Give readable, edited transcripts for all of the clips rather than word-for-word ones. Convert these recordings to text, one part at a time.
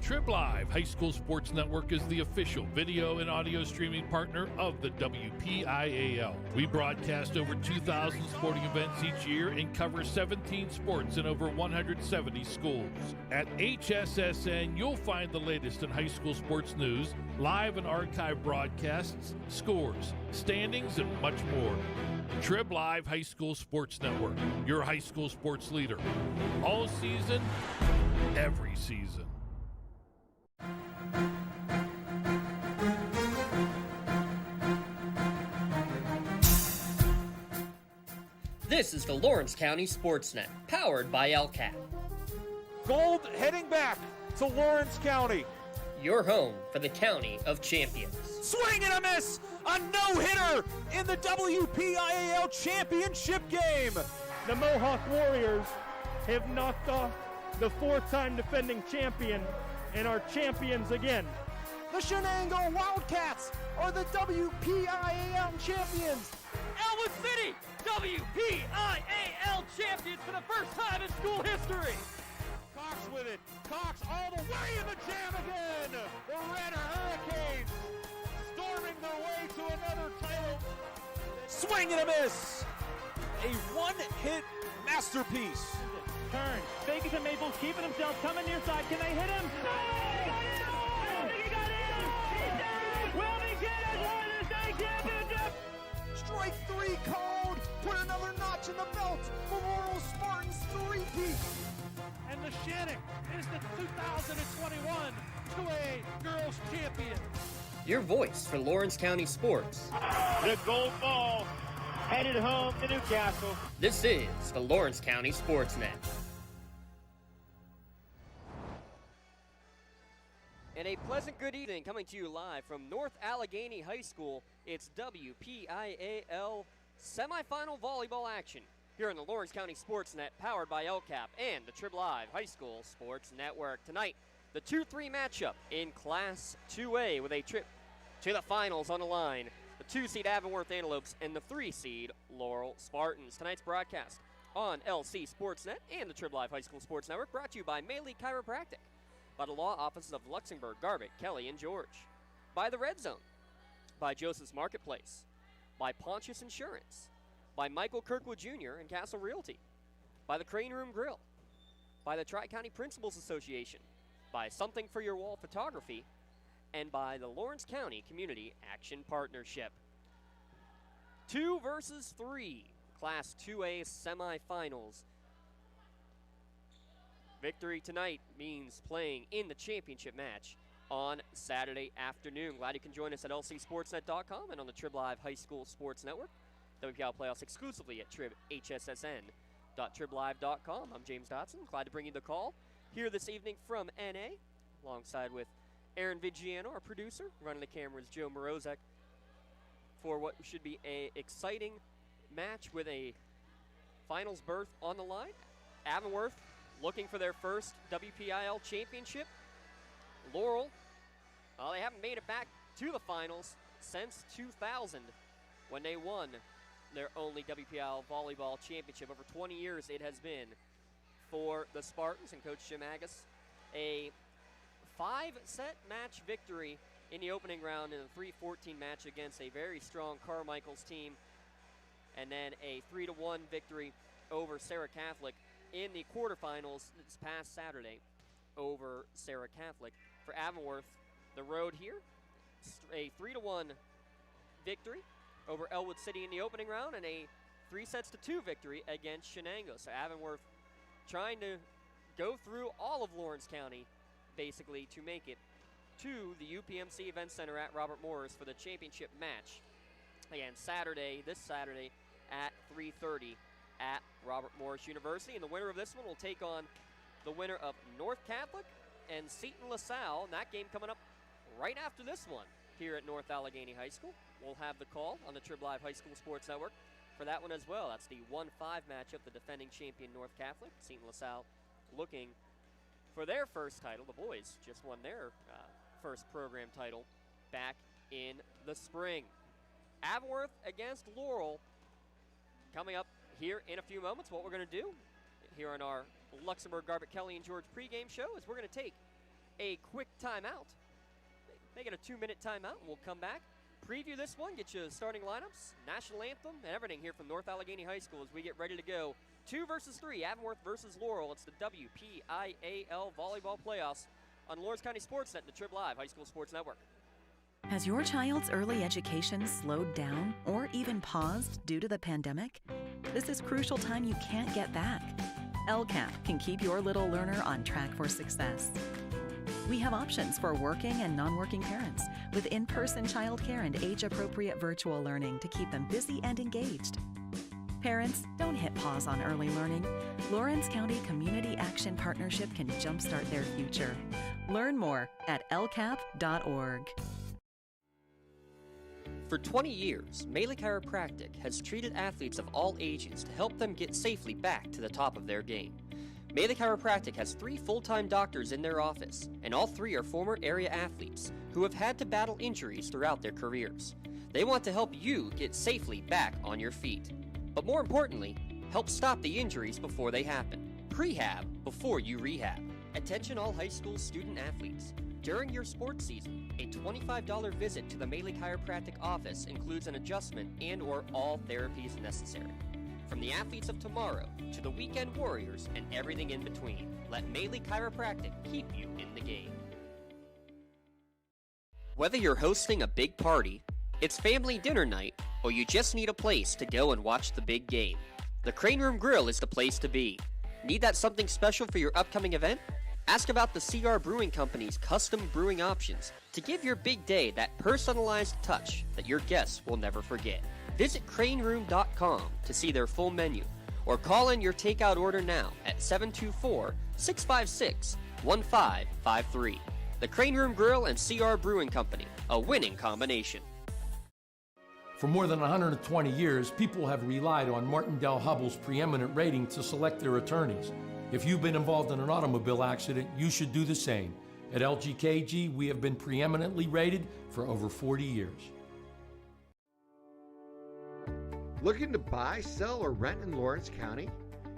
Trib Live High School Sports Network is the official video and audio streaming partner of the WPIAL. We broadcast over 2,000 sporting events each year and cover 17 sports in over 170 schools. At HSSN, you'll find the latest in high school sports news, live and archive broadcasts, scores, standings, and much more. Trib Live High School Sports Network, your high school sports leader. All season, every season. This is the Lawrence County SportsNet, powered by LCAP. Gold heading back to Lawrence County. Your home for the County of Champions. Swing and a miss! A no-hitter in the WPIAL Championship game! The Mohawk Warriors have knocked off the four-time defending champion and are champions again. The Shenango Wildcats are the WPIAL champions! Elwood City, WPIAL champions for the first time in school history! Cox with it. Cox all the way in the jam again! The Red Hurricanes storming their way to another title. Swing and a miss! A one-hit masterpiece. Turn. Vegas and Maples keeping himself, coming near side. Can they hit him? No! He got in! He did! Will he get it? Won the state championship! Strike three called. Put another notch in the belt for Laurel Spartans three-peat. And the Shannon is the 2021 2A Girls Champion. Your voice for Lawrence County sports. The gold ball headed home to Newcastle. This is the Lawrence County SportsNet. And a pleasant good evening coming to you live from North Allegheny High School. It's WPIAL semifinal volleyball action here on the Lawrence County SportsNet, powered by LCAP and the Trib Live High School Sports Network. Tonight, the 2-3 matchup in Class 2A with a trip to the finals on the line. The 2-seed Avonworth Antelopes and the 3-seed Laurel Spartans. Tonight's broadcast on LC Sportsnet and the Trib Live High School Sports Network, brought to you by Maley Chiropractic, by the law offices of Luxembourg, Garbutt, Kelly, and George, by the Red Zone, by Joseph's Marketplace, by Pontius Insurance, by Michael Kirkwood Jr. and Castle Realty, by the Crane Room Grill, by the Tri-County Principals Association, by Something for Your Wall Photography, and by the Lawrence County Community Action Partnership. 2 versus 3, Class 2A semifinals. Victory tonight means playing in the championship match on Saturday afternoon. Glad you can join us at lcsportsnet.com and on the Trib Live High School Sports Network. WPIAL playoffs exclusively at hssn.triblive.com. I'm James Dotson. Glad to bring you the call here this evening from NA, alongside with Aaron Vigiano, our producer. Running the cameras, Joe Morozek, for what should be an exciting match with a finals berth on the line. Avonworth looking for their first WPIAL championship. Laurel, well, they haven't made it back to the finals since 2000 when they won their only WPIAL volleyball championship. Over 20 years it has been for the Spartans and Coach Jim Agus. A 5-set match victory in the opening round in a 3-14 match against a very strong Carmichael's team, and then a 3-1 victory over Sarah Catholic in the quarterfinals this past Saturday over Sarah Catholic. For Avonworth, the road here, a 3-1 victory over Elwood City in the opening round, and a 3-2 victory against Shenango. So Avonworth trying to go through all of Lawrence County, basically, to make it to the UPMC Event Center at Robert Morris for the championship match. Again, this Saturday at 3:30 at Robert Morris University. And the winner of this one will take on the winner of North Catholic and Seton LaSalle. And that game coming up right after this one here at North Allegheny High School. We'll have the call on the Trib Live High School Sports Network for that one as well. That's the 1-5 matchup, the defending champion North Catholic. Seton LaSalle looking for their first title. The boys just won their first program title back in the spring. Avonworth against Laurel coming up here in a few moments. What we're going to do here on our Luxembourg, Garbutt, Kelly, and George pregame show is we're going to take a quick timeout. Make it a 2-minute timeout, and we'll come back. Preview this one, get you starting lineups, national anthem, and everything here from North Allegheny High School as we get ready to go. 2 versus 3, Avonworth versus Laurel. It's the WPIAL Volleyball Playoffs on Lawrence County SportsNet and the Trib Live High School Sports Network. Has your child's early education slowed down or even paused due to the pandemic? This is crucial time you can't get back. LCAP can keep your little learner on track for success. We have options for working and non-working parents with in-person childcare and age-appropriate virtual learning to keep them busy and engaged. Parents, don't hit pause on early learning. Lawrence County Community Action Partnership can jumpstart their future. Learn more at lcap.org. For 20 years, Melee Chiropractic has treated athletes of all ages to help them get safely back to the top of their game. Melee Chiropractic has 3 full-time doctors in their office, and all 3 are former area athletes who have had to battle injuries throughout their careers. They want to help you get safely back on your feet. But more importantly, help stop the injuries before they happen. Prehab before you rehab. Attention all high school student athletes. During your sports season, a $25 visit to the Melee Chiropractic office includes an adjustment and/or all therapies necessary. From the athletes of tomorrow to the weekend warriors and everything in between, let Melee Chiropractic keep you in the game. Whether you're hosting a big party, it's family dinner night, or you just need a place to go and watch the big game, the Crane Room Grill is the place to be. Need that something special for your upcoming event? Ask about the CR Brewing Company's custom brewing options to give your big day that personalized touch that your guests will never forget. Visit craneroom.com to see their full menu, or call in your takeout order now at 724-656-1553. The Crane Room Grill and CR Brewing Company, a winning combination. For more than 120 years, people have relied on Martindale Hubbell's preeminent rating to select their attorneys. If you've been involved in an automobile accident, you should do the same. At LGKG, we have been preeminently rated for over 40 years. Looking to buy, sell, or rent in Lawrence County?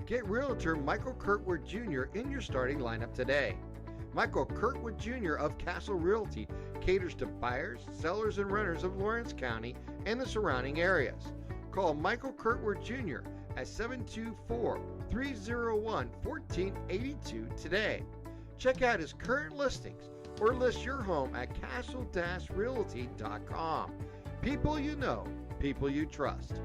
Get Realtor Michael Kirkwood Jr. in your starting lineup today. Michael Kirkwood Jr. of Castle Realty caters to buyers, sellers, and renters of Lawrence County and the surrounding areas. Call Michael Kirkwood Jr. at 724-301-1482 today. Check out his current listings or list your home at castle-realty.com. People you know, people you trust.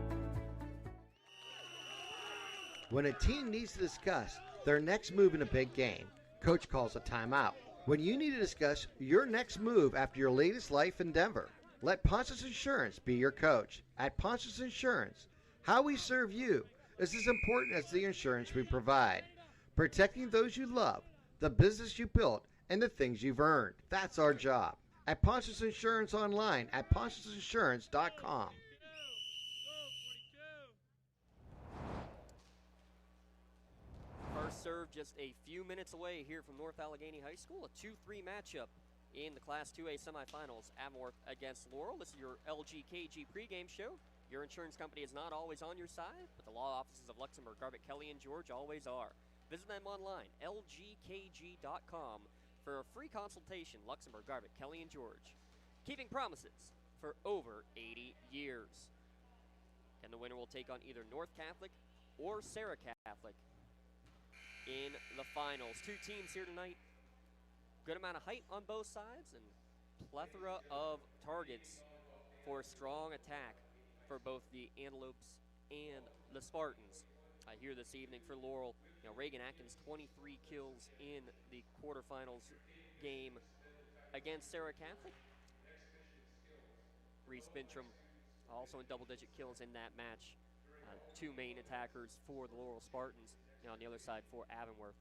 When a team needs to discuss their next move in a big game, Coach calls a timeout. When you need to discuss your next move after your latest life endeavor, let Ponce's Insurance be your coach. At Ponce's Insurance, how we serve you is as important as the insurance we provide. Protecting those you love, the business you built, and the things you've earned. That's our job. At Ponce's Insurance online at poncesinsurance.com. First serve just a few minutes away here from North Allegheny High School. A 2-3 matchup in the Class 2A semifinals. Avonworth against Laurel. This is your LGKG pregame show. Your insurance company is not always on your side, but the law offices of Luxembourg, Garbutt, Kelly, and George always are. Visit them online, lgkg.com, for a free consultation. Luxembourg, Garbutt, Kelly, and George. Keeping promises for over 80 years. And the winner will take on either North Catholic or Sarah Catholic in the finals. 2 teams here tonight. Good amount of height on both sides and plethora of targets for a strong attack for both the Antelopes and the Spartans. Here this evening for Laurel, Reagan Atkins 23 kills in the quarterfinals game against Sarah Catholic. Reese Bintram also in double-digit kills in that match. 2 main attackers for the Laurel Spartans. On the other side for Avonworth,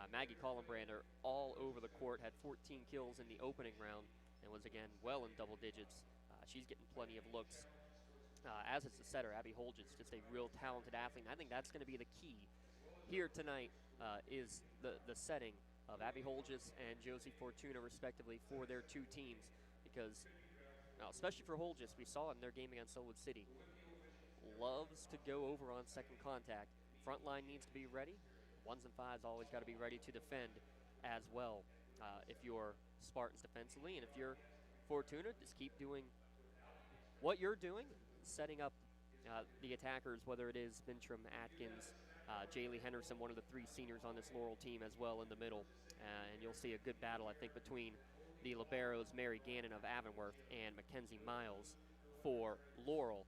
Maggie Collenbrander all over the court, had 14 kills in the opening round and was again well in double digits. She's getting plenty of looks, as is the setter, Abby Holges, just a real talented athlete. And I think that's going to be the key here tonight, is the setting of Abby Holges and Josie Fortuna, respectively, for their 2 teams. Because, especially for Holges, we saw in their game against Selwood City, loves to go over on second contact. Front line needs to be ready. 1s and 5s always got to be ready to defend as well. if you're Spartans defensively, and if you're Fortuna, just keep doing what you're doing, setting up the attackers, whether it is Bintram, Atkins, Jaylee Henderson, one of the 3 seniors on this Laurel team as well in the middle. And you'll see a good battle, I think, between the liberos, Mary Gannon of Avonworth and Mackenzie Miles for Laurel.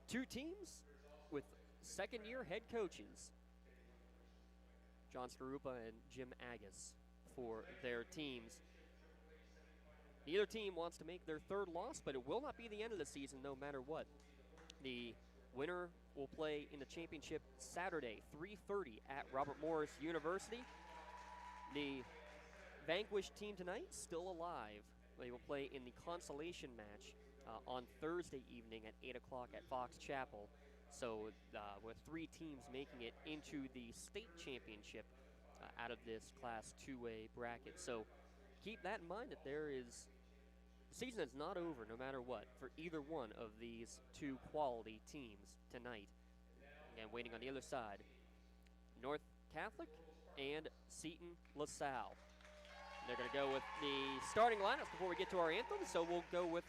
2 teams with second-year head coaches, John Skarupa and Jim Agus, for their teams. Neither team wants to make their 3rd loss, but it will not be the end of the season no matter what. The winner will play in the championship Saturday, 3:30 at Robert Morris University. The vanquished team tonight still alive. They will play in the consolation match on Thursday evening at 8 o'clock at Fox Chapel. So with 3 teams making it into the state championship out of this Class 2A bracket. So keep that in mind, that the season is not over no matter what for either one of these 2 quality teams tonight. And waiting on the other side, North Catholic and Seton LaSalle. They're going to go with the starting lineups before we get to our anthem, so we'll go with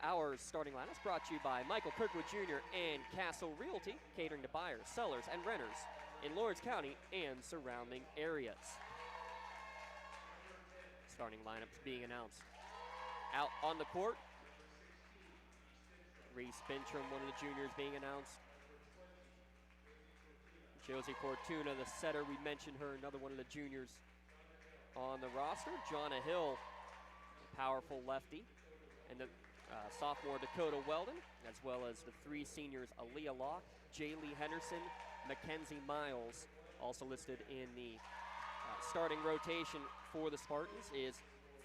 our starting lineups, brought to you by Michael Kirkwood Jr. and Castle Realty, catering to buyers, sellers, and renters in Lawrence County and surrounding areas. Starting lineups being announced. Out on the court, Reese Bintram, one of the juniors, being announced. Josie Fortuna, the setter, we mentioned her, another one of the juniors on the roster. Jonna Hill, powerful lefty, and the sophomore Dakota Weldon, as well as the 3 seniors Aaliyah Locke, Jaylee Henderson, Mackenzie Miles. Also listed in the starting rotation for the Spartans is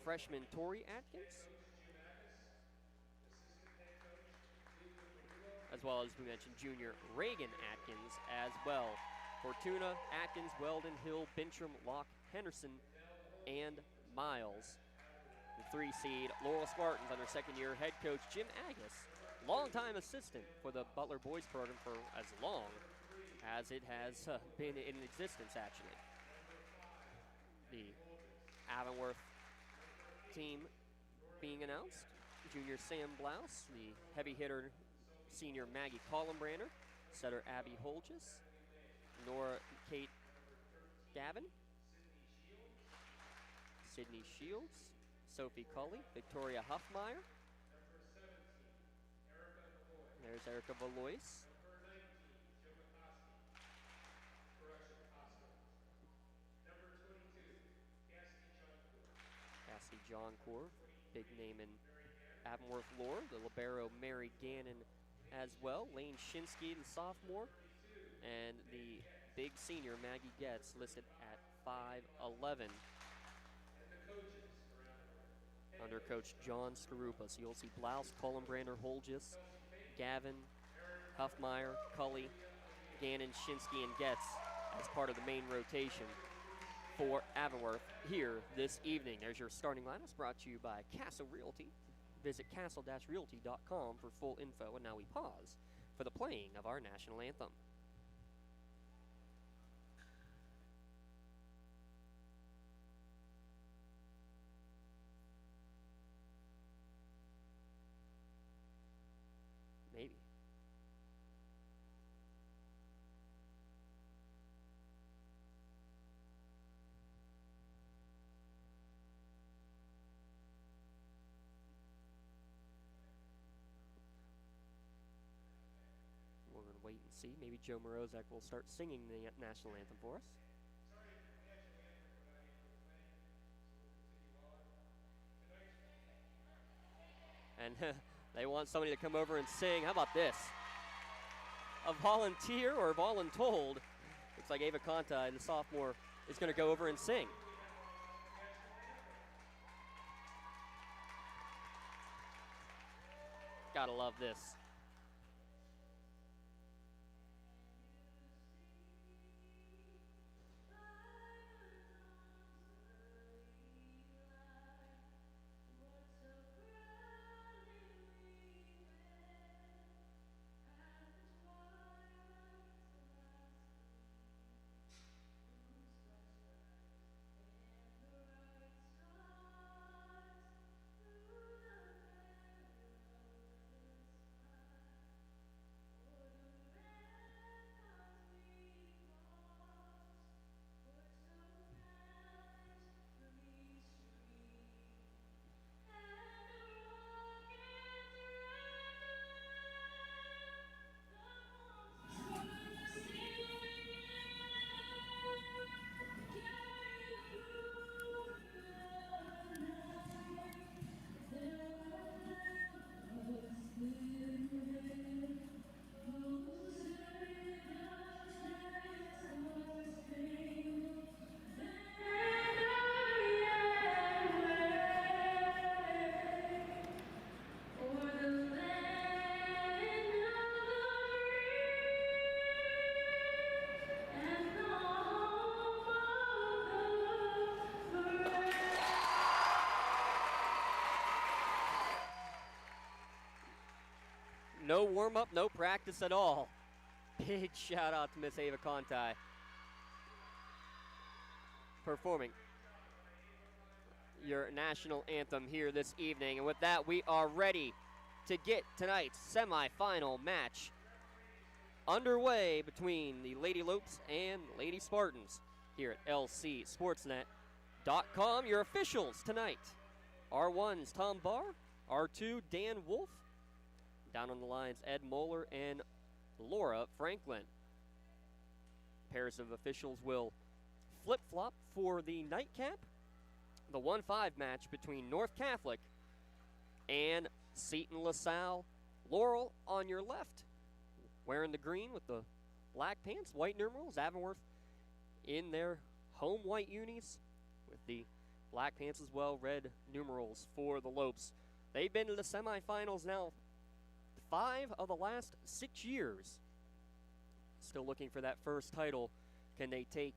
freshman Tori Atkins, as well as we mentioned junior Reagan Atkins as well. Fortuna, Atkins, Weldon, Hill, Bintram, Locke, Henderson, and Miles. The 3 seed Laurel Spartans under second-year head coach Jim Agus, longtime assistant for the Butler boys program for as long as it has been in existence, actually. The Avonworth team being announced, junior Sam Blouse, the heavy hitter senior Maggie Collenbrander, setter Abby Holges, Nora Kate Gavin, Sydney Shields, Sophie Cully, Victoria Huffmeyer. There's Erica Valois. Cassie Johncourt, big name in Avonworth lore. The libero Mary Gannon as well. Lane Shinsky, the sophomore. And the big senior Maggie Getz, listed at 5'11". Under coach John Skarupa. So you'll see Blouse, Collenbrander, Holges, Gavin, Huffmeyer, Cully, Gannon, Shinsky, and Getz as part of the main rotation for Avonworth here this evening. There's your starting lineups, brought to you by Castle Realty. Visit castle-realty.com for full info. And now we pause for the playing of our national anthem. Maybe. We're going to wait and see. Maybe Joe Morozek will start singing the national anthem for us. And they want somebody to come over and sing. How about this? A volunteer or voluntold. Looks like Ava Conti, the sophomore, is going to go over and sing. Gotta love this. No warm-up, no practice at all. Big shout out to Miss Ava Conti performing your national anthem here this evening. And with that, we are ready to get tonight's semifinal match underway between the Lady Lopes and Lady Spartans here at lcsportsnet.com. Your officials tonight, R1's Tom Barr, R2 Dan Wolf, down on the lines Ed Moeller and Laura Franklin. Pairs of officials will flip-flop for the nightcap. The 1-5 match between North Catholic and Seton LaSalle. Laurel on your left, wearing the green with the black pants, white numerals. Avonworth in their home white unis with the black pants as well, red numerals for the Lopes. They've been to the semifinals now 5 of the last 6 years. Still looking for that first title. Can they take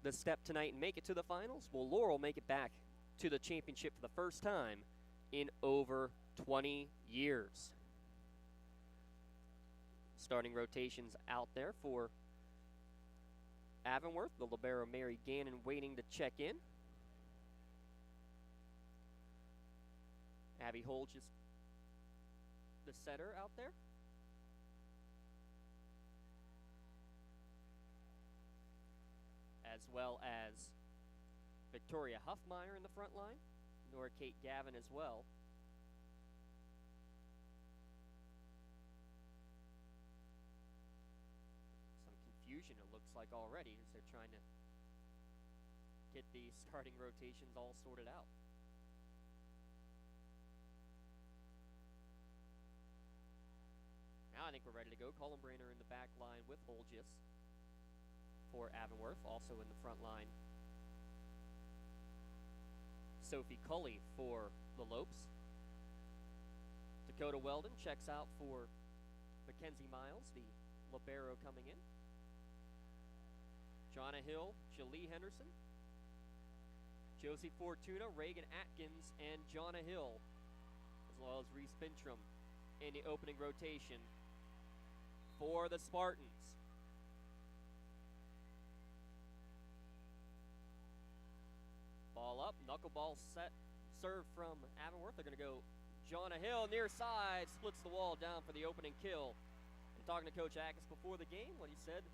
the step tonight and make it to the finals? Will Laurel make it back to the championship for the first time in over 20 years? Starting rotations out there for Avonworth. The libero Mary Gannon waiting to check in. Abby Holge is the setter out there. As well as Victoria Huffmeyer in the front line. Nora Kate Gavin as well. Some confusion it looks like already as they're trying to get the starting rotations all sorted out. Now I think we're ready to go. Colin Brainer in the back line with Holgis for Avonworth. Also in the front line, Sophie Cully for the Lopes. Dakota Weldon checks out for Mackenzie Miles, the libero coming in. Jonna Hill, Jalee Henderson, Josie Fortuna, Reagan Atkins, and Jonna Hill, as well as Reese Bintram in the opening rotation for the Spartans. Ball up, knuckleball set, serve from Avonworth. They're going to go Jonna Hill near side, splits the wall down for the opening kill. And talking to Coach Ackes before the game, what he said,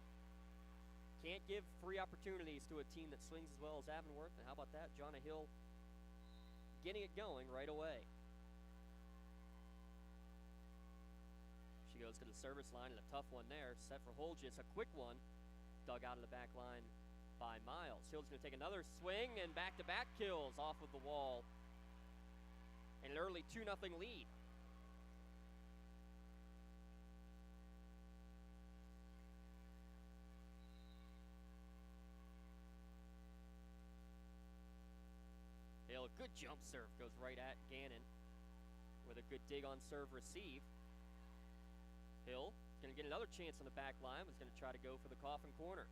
can't give free opportunities to a team that swings as well as Avonworth. And how about that? Jonna Hill getting it going right away. She goes to the service line, and a tough one there. Set for Holgis, a quick one. Dug out of the back line by Miles. Hill's going to take another swing, and back-to-back kills off of the wall. And an early 2-0 lead. Hill, good jump serve, goes right at Gannon with a good dig on serve receive. Hill going to get another chance on the back line. Was going to try to go for the coffin corner.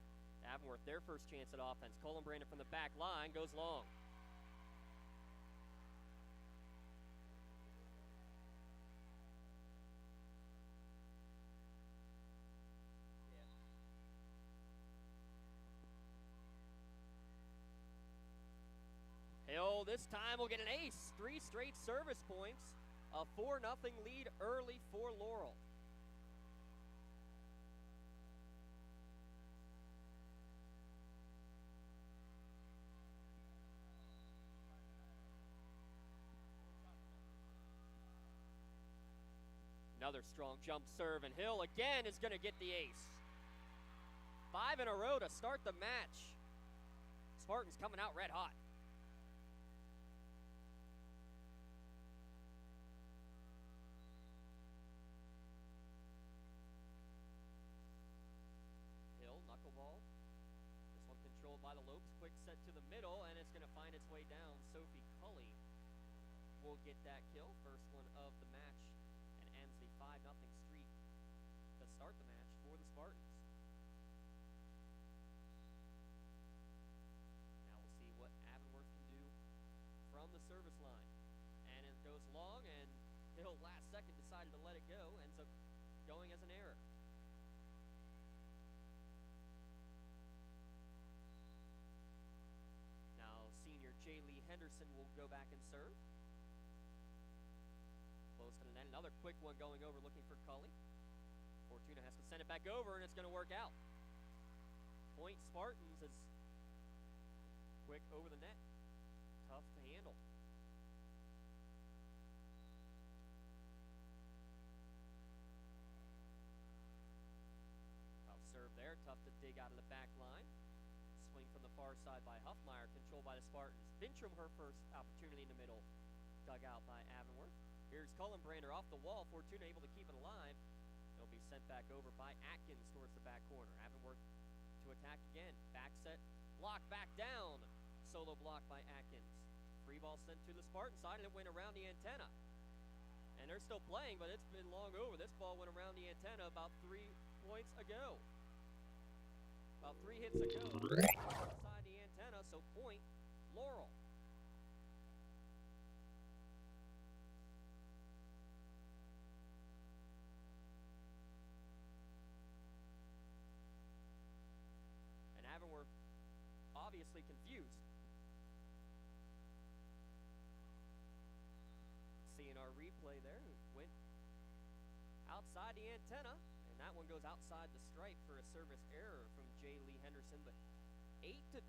Avonworth, their first chance at offense. Colin Brandon from the back line goes long. Hill this time will get an ace. 3 straight service points. A 4-0 lead early for Laurel. Another strong jump serve, and Hill again is going to get the ace. 5 in a row to start the match. Spartans coming out red hot. Hill, knuckleball. This one controlled by the Lopes. Quick set to the middle, and it's going to find its way down. Sophie Cully will get that kill. First one of the match. 5-0 streak to start the match for the Spartans. Now we'll see what Avonworth can do from the service line. And it goes long, and Hill last second decided to let it go. Ends up going as an error. Now, senior J. Lee Henderson will go back and serve. Close to the net. Another quick one going over, looking for Cully. Fortuna has to send it back over, and it's going to work out. Point Spartans is quick over the net. Tough to handle. Tough serve there. Tough to dig out of the back line. Swing from the far side by Huffmeyer, controlled by the Spartans. Bintrum, her first opportunity in the middle. Dug out by Avonworth. Here's Cullenbrander off the wall. Fortuna able to keep it alive. It'll be sent back over by Atkins towards the back corner. Avonworth to attack again. Back set. Block back down. Solo block by Atkins. Free ball sent to the Spartan side, and it went around the antenna. And they're still playing, but it's been long over. This ball went around the antenna about 3 points ago. About 3 hits ago. Inside the antenna, so point Laurel. And Avonworth obviously confused. Seeing our replay there, went outside the antenna, and that one goes outside the stripe for a service error from J. Lee Henderson, but 8-2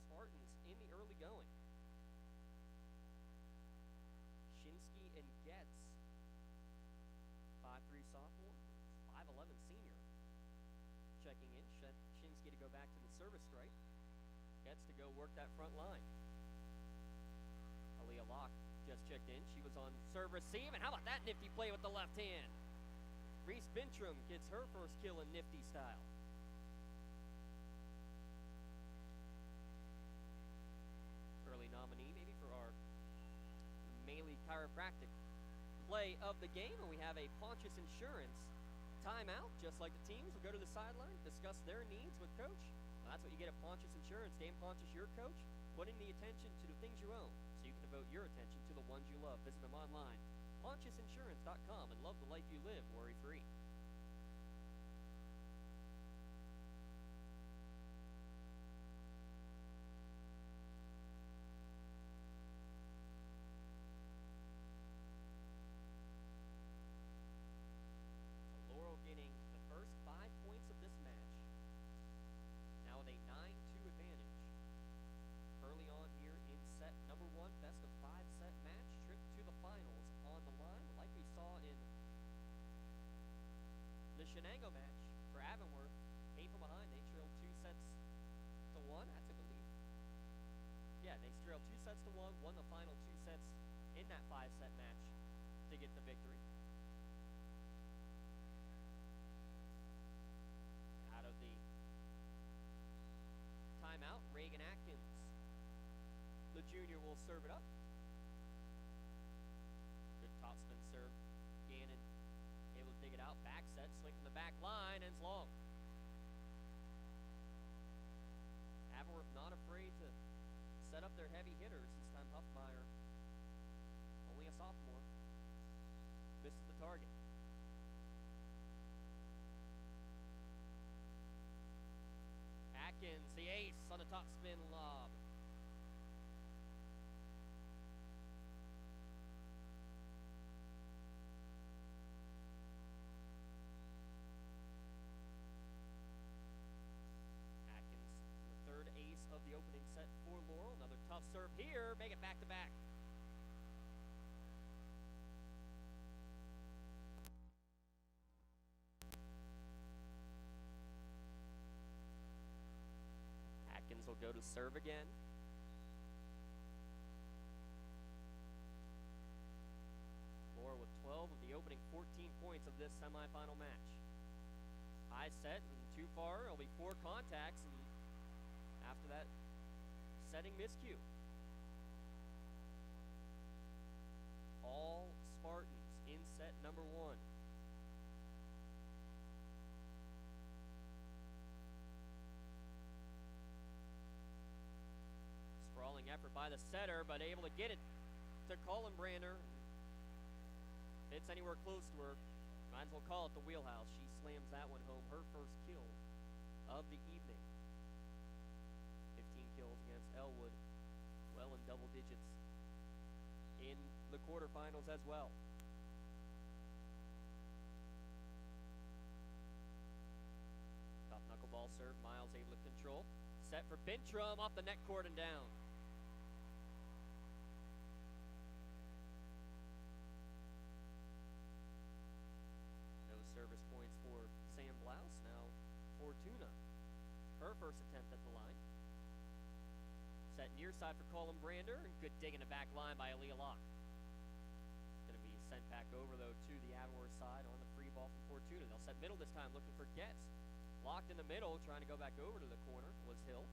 Spartans in the early going. Shinsky and Getz, 5'3" sophomore, 5'11" senior, checking in. Shinsky to go back to the service stripe. Getz to go work that front line. Aaliyah Locke just checked in. She was on serve receive, and how about that nifty play with the left hand? Reese Bintrum gets her first kill in nifty style. Early nominee maybe for our Maley chiropractic play of the game, and we have a Pontius Insurance timeout. Just like the teams will go to the sideline, discuss their needs with coach. Well, that's what you get at Pontius Insurance. Dave Pontius, your coach, putting the attention to the things you own, so you can devote your attention to the ones you love. Visit them online, PontiusInsurance.com, and love the life you live worry-free. Laurel getting the first 5 points of this match. Now with a 9-2 advantage. Early on here in set number 1, best of 5 set match, trip to the finals on the line, like we saw in the Shenango match for Avonworth. Came from behind, they trailed 2-1. That took a lead. Yeah, they trailed 2-1, won the final 2 sets in that 5-set match to get the victory. Out of the timeout, Reagan Atkins, the junior, will serve it up. Good topspin serve. Gannon able to dig it out. Back set, swing from the back line, ends long. Avonworth not afraid to set up their heavy hitters. This time Huffmeyer, only a sophomore, misses the target. Atkins, the ace on the top spin lob. Atkins, the third ace of the opening set for Laurel. Another tough serve here, make it back to back. Atkins will go to serve again. Laurel with 12 of the opening 14 points of this semifinal match. High set and too far. It'll be 4 contacts, and after that, setting miscue. All Spartans in set number 1. Sprawling effort by the setter, but able to get it to Cullenbrander. If it's anywhere close to her, Might as well call it the wheelhouse. She slams that one home. Her first kill of the evening. 15 kills against Elwood. Well in double digits in the quarterfinals as well. Top knuckleball serve. Miles able to control. Set for Bintrum off the net cord and down. No service points for Sam Blouse. Now Fortuna. Her first attempt at the line. Set near side for Colin Brander, and good dig in the back line by Aaliyah Locke. Going to be sent back over, though, to the Avonworth side on the free ball from Fortuna. They'll set middle this time, looking for Getz. Locked in the middle, trying to go back over to the corner was Hill.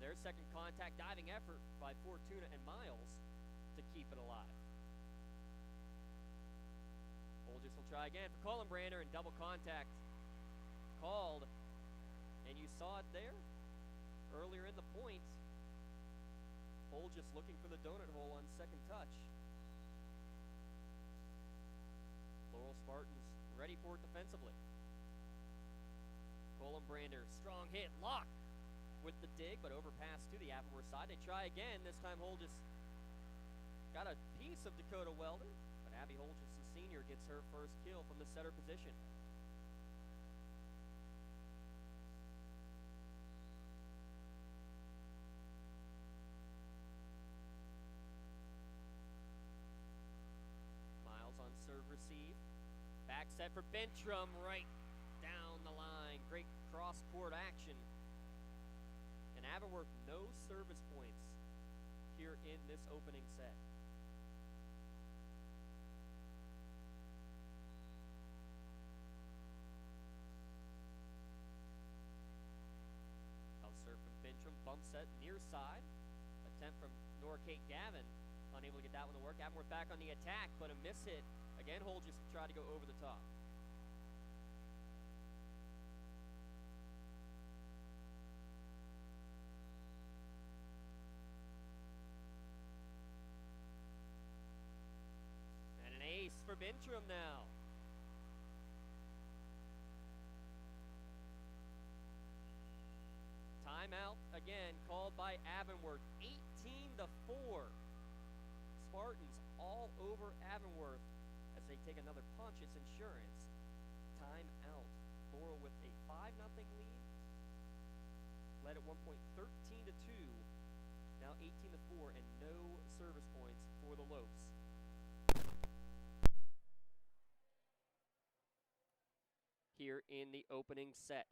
Their second contact, diving effort by Fortuna and Miles to keep it alive. Bolgis will try again for Colin Brander, and double contact called. And you saw it there earlier in the point. Bolgis looking for the donut hole on second touch. Laurel Spartans ready for it defensively. Colin Brander, strong hit, Locke with the dig, but overpass to the Avonworth side. They try again. This time Holgis got a piece of Dakota Welder, but Abby Holgis, the senior, gets her first kill from the setter position. Serve receive. Back set for Bintrum right down the line. Great cross-court action. And Avonworth no service points here in this opening set. Out serve from Bintrum. Bump set near side. Attempt from Nora Kate Gavin. Unable to get that one to work. Avonworth back on the attack, but a miss hit. Again, Holgis tried to go over the top. And an ace for Bintrum now. Timeout again called by Avonworth. 18-4. Spartans all over Avonworth. As they take another punch, it's insurance. Time out. Laurel with a 5-0 lead. Led at one point 13-2. Now 18-4, and no service points for the Lopes. Here in the opening set.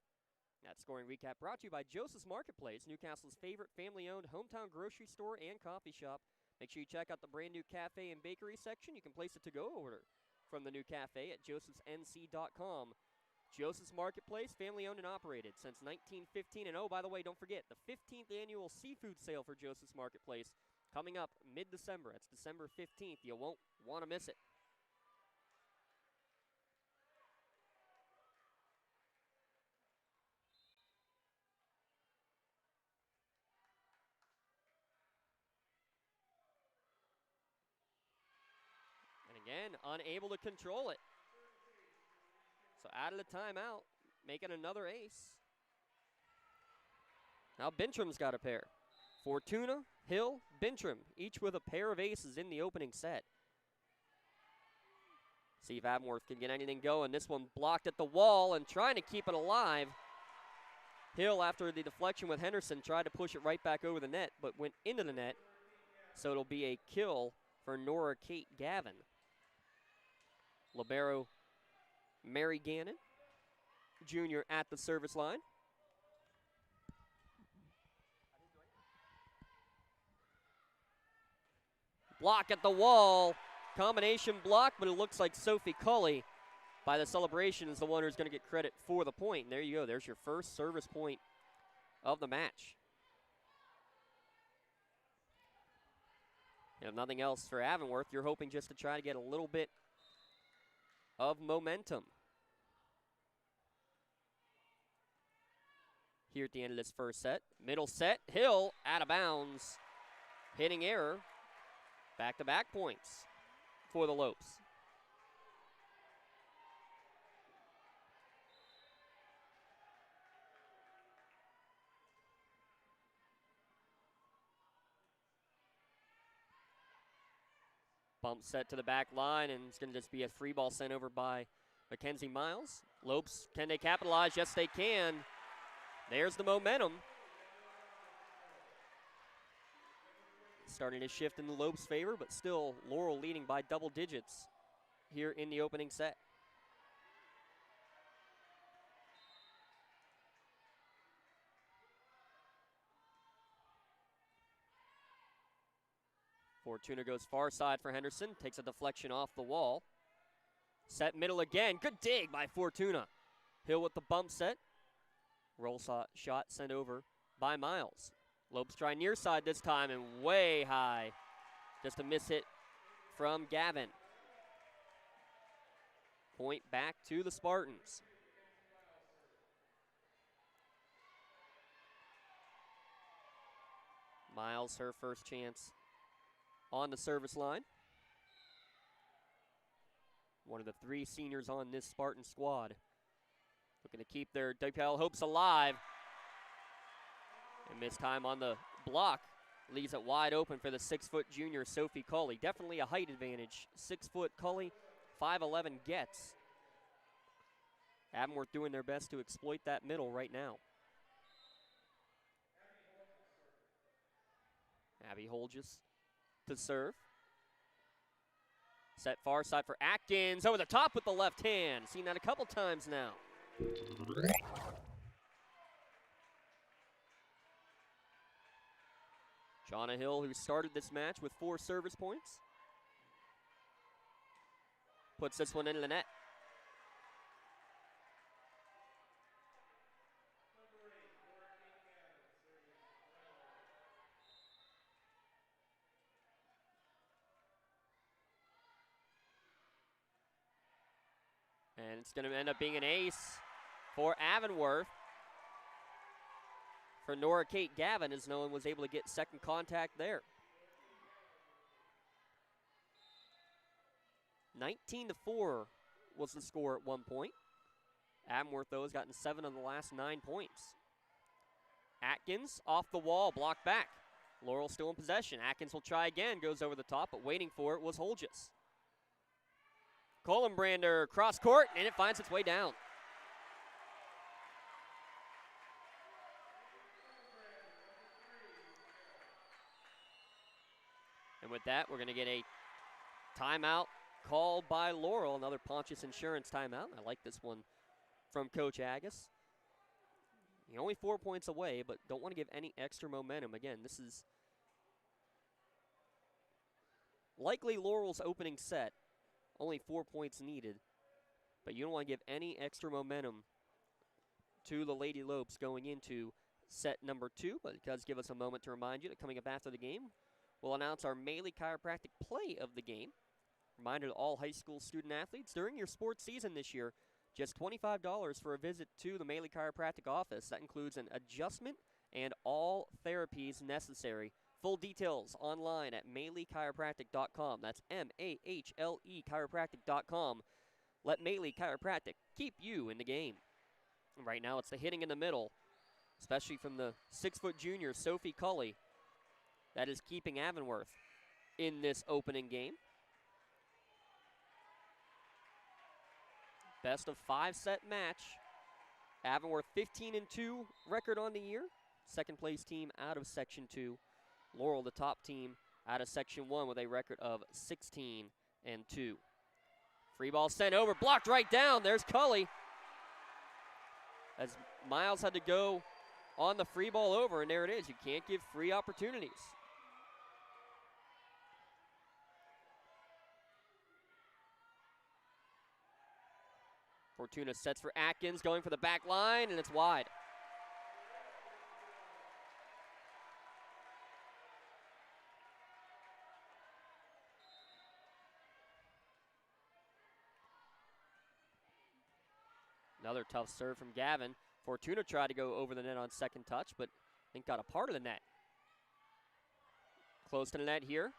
That scoring recap brought to you by Joseph's Marketplace, Newcastle's favorite family-owned hometown grocery store and coffee shop. Make sure you check out the brand new cafe and bakery section. You can place a to-go order from the new cafe at josephsnc.com. Joseph's Marketplace, family owned and operated since 1915. And oh, by the way, don't forget the 15th annual seafood sale for Joseph's Marketplace coming up mid-December. It's December 15th. You won't want to miss it. Again, unable to control it. So out of the timeout, making another ace. Now Bintrum's got a pair. Fortuna, Hill, Bintrum, each with a pair of aces in the opening set. See if Avonworth can get anything going. This one blocked at the wall and trying to keep it alive. Hill, after the deflection with Henderson, tried to push it right back over the net, but went into the net. So it'll be a kill for Nora Kate Gavin. Libero Mary Gannon, junior, at the service line. Block at the wall. Combination block, but it looks like Sophie Cully by the celebration is the one who's going to get credit for the point. And there you go. There's your first service point of the match. And if nothing else for Avonworth, you're hoping just to try to get a little bit of momentum here at the end of this first set. Middle set, Hill out of bounds. Hitting error. Back-to-back points for the Lopes. Bump set to the back line, and it's going to just be a free ball sent over by Mackenzie Miles. Lopes, can they capitalize? Yes, they can. There's the momentum. Starting to shift in the Lopes' favor, but still Laurel leading by double digits here in the opening set. Fortuna goes far side for Henderson, takes a deflection off the wall. Set middle again, good dig by Fortuna. Hill with the bump set. Roll shot sent over by Miles. Lopes try near side this time and way high. Just a miss hit from Gavin. Point back to the Spartans. Miles, her first chance on the service line. One of the 3 seniors on this Spartan squad. Looking to keep their WPIAL hopes alive. And missed time on the block. Leaves it wide open for the 6-foot junior Sophie Culley. Definitely a height advantage. 6-foot Culley, 5'11" gets. Avonworth doing their best to exploit that middle right now. Abby Holges to serve. Set far side for Atkins. Over the top with the left hand. Seen that a couple times now. Shauna Hill, who started this match with 4 service points, puts this one into the net. And it's going to end up being an ace for Avonworth. For Nora Kate Gavin, as no one was able to get second contact there. 19-4 was the score at one point. Avonworth, though, has gotten 7 of the last 9 points. Atkins off the wall, blocked back. Laurel still in possession. Atkins will try again, goes over the top, but waiting for it was Holges. Kohlenbrander cross court, and it finds its way down. And with that, we're going to get a timeout called by Laurel, another Pontius Insurance timeout. I like this one from Coach Agus. You're only 4 points away, but don't want to give any extra momentum. Again, this is likely Laurel's opening set. Only 4 points needed, but you don't want to give any extra momentum to the Lady Lopes going into set number 2, but it does give us a moment to remind you that coming up after the game, we'll announce our Maley Chiropractic play of the game. Reminder to all high school student athletes, during your sports season this year, just $25 for a visit to the Maley Chiropractic office. That includes an adjustment and all therapies necessary. Full details online at maleychiropractic.com. That's M-A-H-L-E chiropractic.com. Let Maley Chiropractic keep you in the game. And right now it's the hitting in the middle, especially from the 6-foot junior Sophie Culley, that is keeping Avonworth in this opening game. Best of 5 set match. Avonworth 15-2 record on the year. Second place team out of Section 2. Laurel, the top team out of Section 1 with a record of 16-2. Free ball sent over, blocked right down. There's Culley. As Miles had to go on the free ball over, and there it is. You can't give free opportunities. Fortuna sets for Atkins, going for the back line, and it's wide. Another tough serve from Gavin. Fortuna tried to go over the net on second touch, but I think got a part of the net. Close to the net here.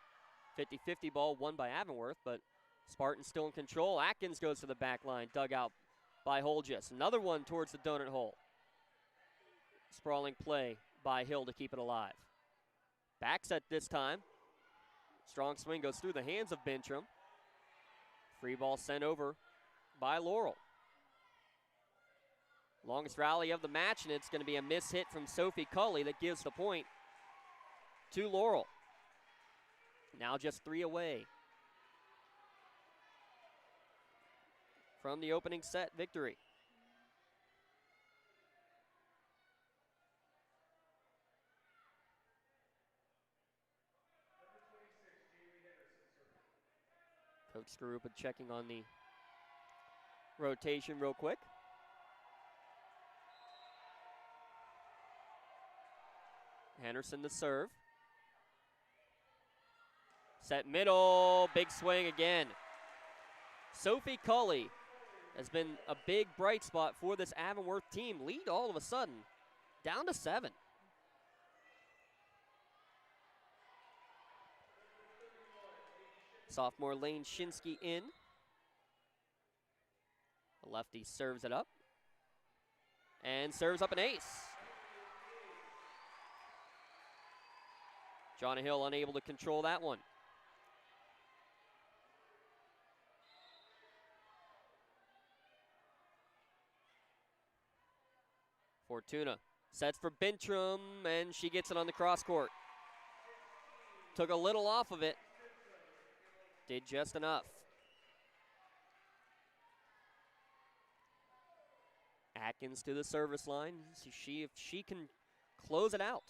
50-50 ball won by Avonworth, but Spartans still in control. Atkins goes to the back line, dug out by Holges. Another one towards the donut hole. Sprawling play by Hill to keep it alive. Back set this time. Strong swing goes through the hands of Bintram. Free ball sent over by Laurel. Longest rally of the match, and it's going to be a miss hit from Sophie Cully that gives the point to Laurel. Now just 3 away from the opening set victory. Coach Skarupa checking on the rotation real quick. Henderson to serve. Set middle, big swing again. Sophie Cully has been a big bright spot for this Avonworth team. Lead all of a sudden, down to 7. Sophomore Lane Shinsky in. The lefty serves it up. And serves up an ace. Johnny Hill unable to control that one. Fortuna sets for Bintram, and she gets it on the cross court. Took a little off of it. Did just enough. Atkins to the service line. See if she can close it out.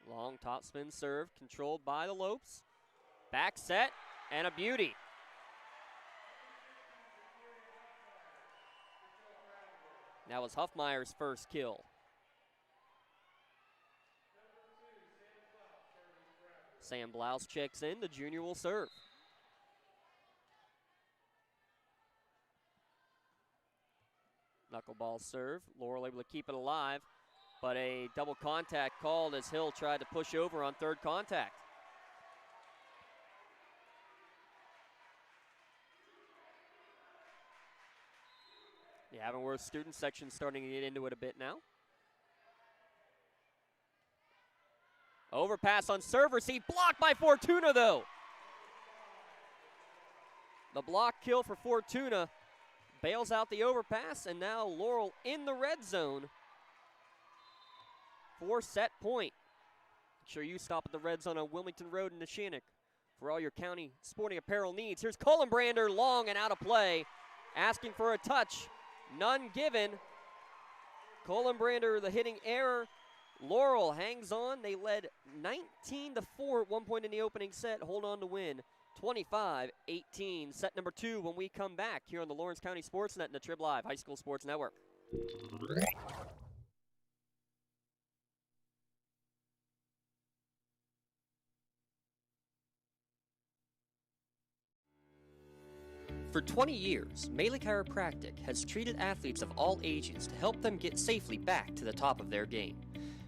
Long topspin serve, controlled by the Lopes. Back set, and a beauty. That was Huffmeyer's first kill. Sam Blouse checks in, the junior will serve. Knuckleball serve, Laurel able to keep it alive, but a double contact called as Hill tried to push over on third contact. The Avonworth student section starting to get into it a bit now. Overpass on server seat, blocked by Fortuna though. The block kill for Fortuna bails out the overpass, and now Laurel in the red zone for set point. Make sure you stop at the red zone on Wilmington Road in Neshannock for all your county sporting apparel needs. Here's Cullenbrander, long and out of play, asking for a touch. None given. Cullenbrander, the hitting error. Laurel hangs on. They led 19-4 at one point in the opening set. Hold on to win 25-18. Set number 2 when we come back here on the Lawrence County SportsNet and the Trib Live High School Sports Network. For 20 years, Melee Chiropractic has treated athletes of all ages to help them get safely back to the top of their game.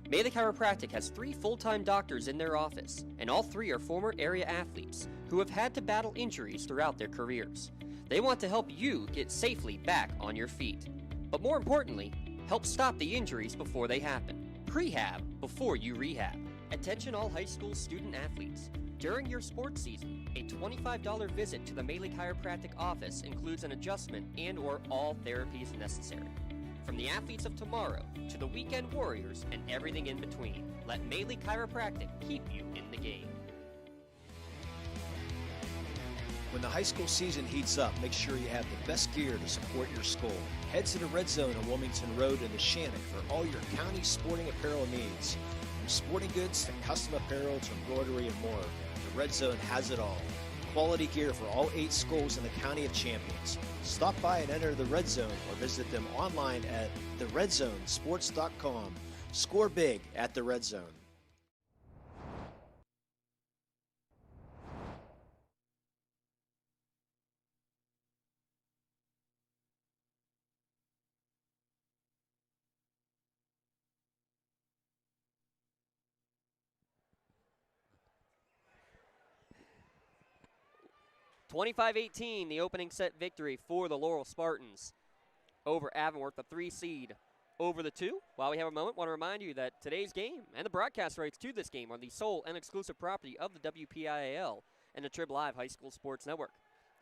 Melee Chiropractic has 3 full-time doctors in their office, and all 3 are former area athletes who have had to battle injuries throughout their careers. They want to help you get safely back on your feet. But more importantly, help stop the injuries before they happen. Prehab before you rehab. Attention all high school student athletes. During your sports season, a $25 visit to the Melee Chiropractic office includes an adjustment and/or all therapies necessary. From the athletes of tomorrow to the weekend warriors and everything in between, let Melee Chiropractic keep you in the game. When the high school season heats up, make sure you have the best gear to support your school. Head to the Red Zone on Wilmington Road in Neshannock for all your county sporting apparel needs. From sporting goods to custom apparel to embroidery and more, the Red Zone has it all. Quality gear for all 8 schools in the County of Champions. Stop by and enter the Red Zone or visit them online at theredzzonesports.com. Score big at the Red Zone. (25-18), the opening set victory for the Laurel Spartans over Avonworth, the 3 seed over the 2. While we have a moment, want to remind you that today's game and the broadcast rights to this game are the sole and exclusive property of the WPIAL and the Trib Live High School Sports Network.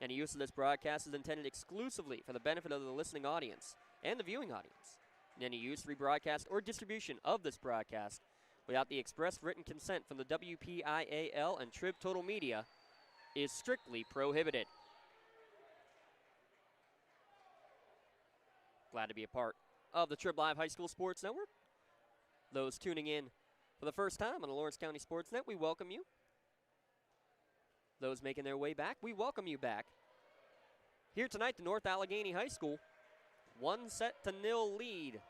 Any use of this broadcast is intended exclusively for the benefit of the listening audience and the viewing audience. And any use, rebroadcast, or distribution of this broadcast without the express written consent from the WPIAL and Trib Total Media is strictly prohibited. Glad to be a part of the Trib Live High School Sports Network. Those tuning in for the first time on the Lawrence County SportsNet, we welcome you. Those making their way back, we welcome you back. Here tonight, the North Allegheny High School, 1-0 lead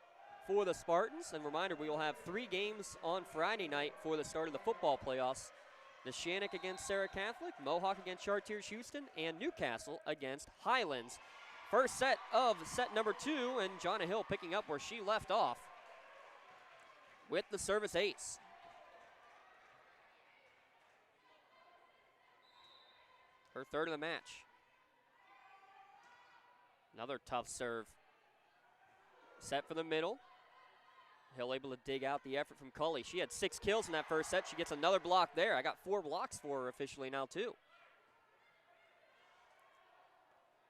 for the Spartans. And reminder, we will have 3 games on Friday night for the start of the football playoffs. The Shannock against Sarah Catholic, Mohawk against Chartiers Houston, and Newcastle against Highlands. First set of set number 2, and Jonna Hill picking up where she left off with the service ace. Her third of the match. Another tough serve. Set for the middle. Hill able to dig out the effort from Cully. She had 6 kills in that first set. She gets another block there. I got 4 blocks for her officially now, too.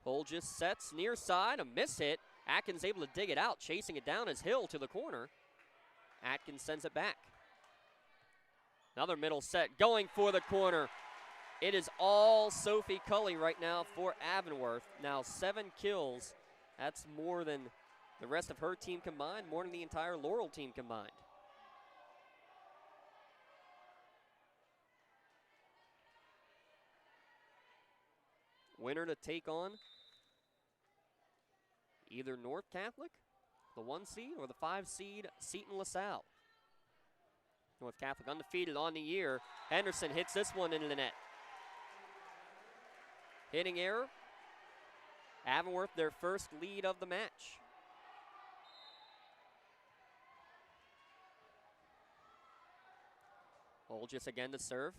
Hull just sets near side, a miss hit. Atkins able to dig it out, chasing it down as Hill to the corner. Atkins sends it back. Another middle set, going for the corner. It is all Sophie Cully right now for Avonworth. Now 7 kills. That's more than the rest of her team combined, more than the entire Laurel team combined. Winner to take on either North Catholic, the 1 seed, or the 5 seed, Seton LaSalle. North Catholic undefeated on the year. Henderson hits this one into the net. Hitting error. Avonworth, their first lead of the match. Olgis again to serve.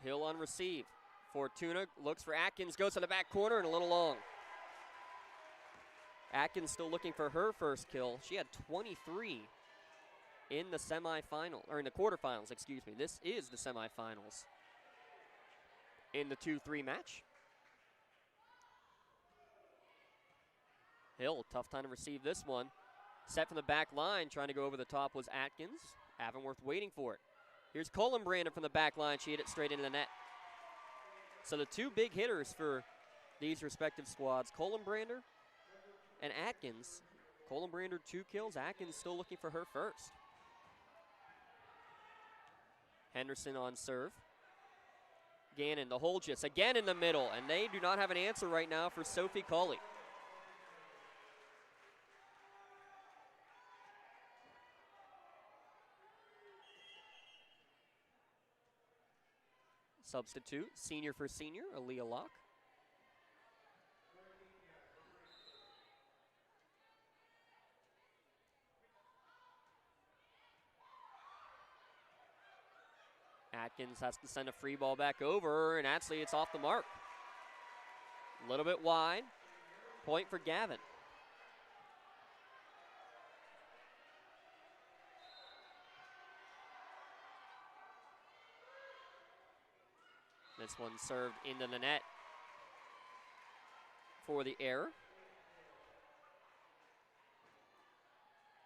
Hill on receive. Fortuna looks for Atkins, goes to the back corner and a little long. Atkins still looking for her first kill. She had 23 in the semifinal, or in the quarterfinals, excuse me. This is the semifinals in the 2-3 match. Hill, tough time to receive this one. Set from the back line, trying to go over the top was Atkins. Avonworth waiting for it. Here's Colin-Brander from the back line. She hit it straight into the net. So the 2 big hitters for these respective squads, Colin-Brander and Atkins. Colin-Brander 2 kills. Atkins still looking for her first. Henderson on serve. Gannon, the Holgis, again in the middle, and they do not have an answer right now for Sophie Cully. Substitute, senior for senior, Aaliyah Locke. Atkins has to send a free ball back over, and actually it's off the mark. A little bit wide. Point for Gavin. This one served into the net for the error.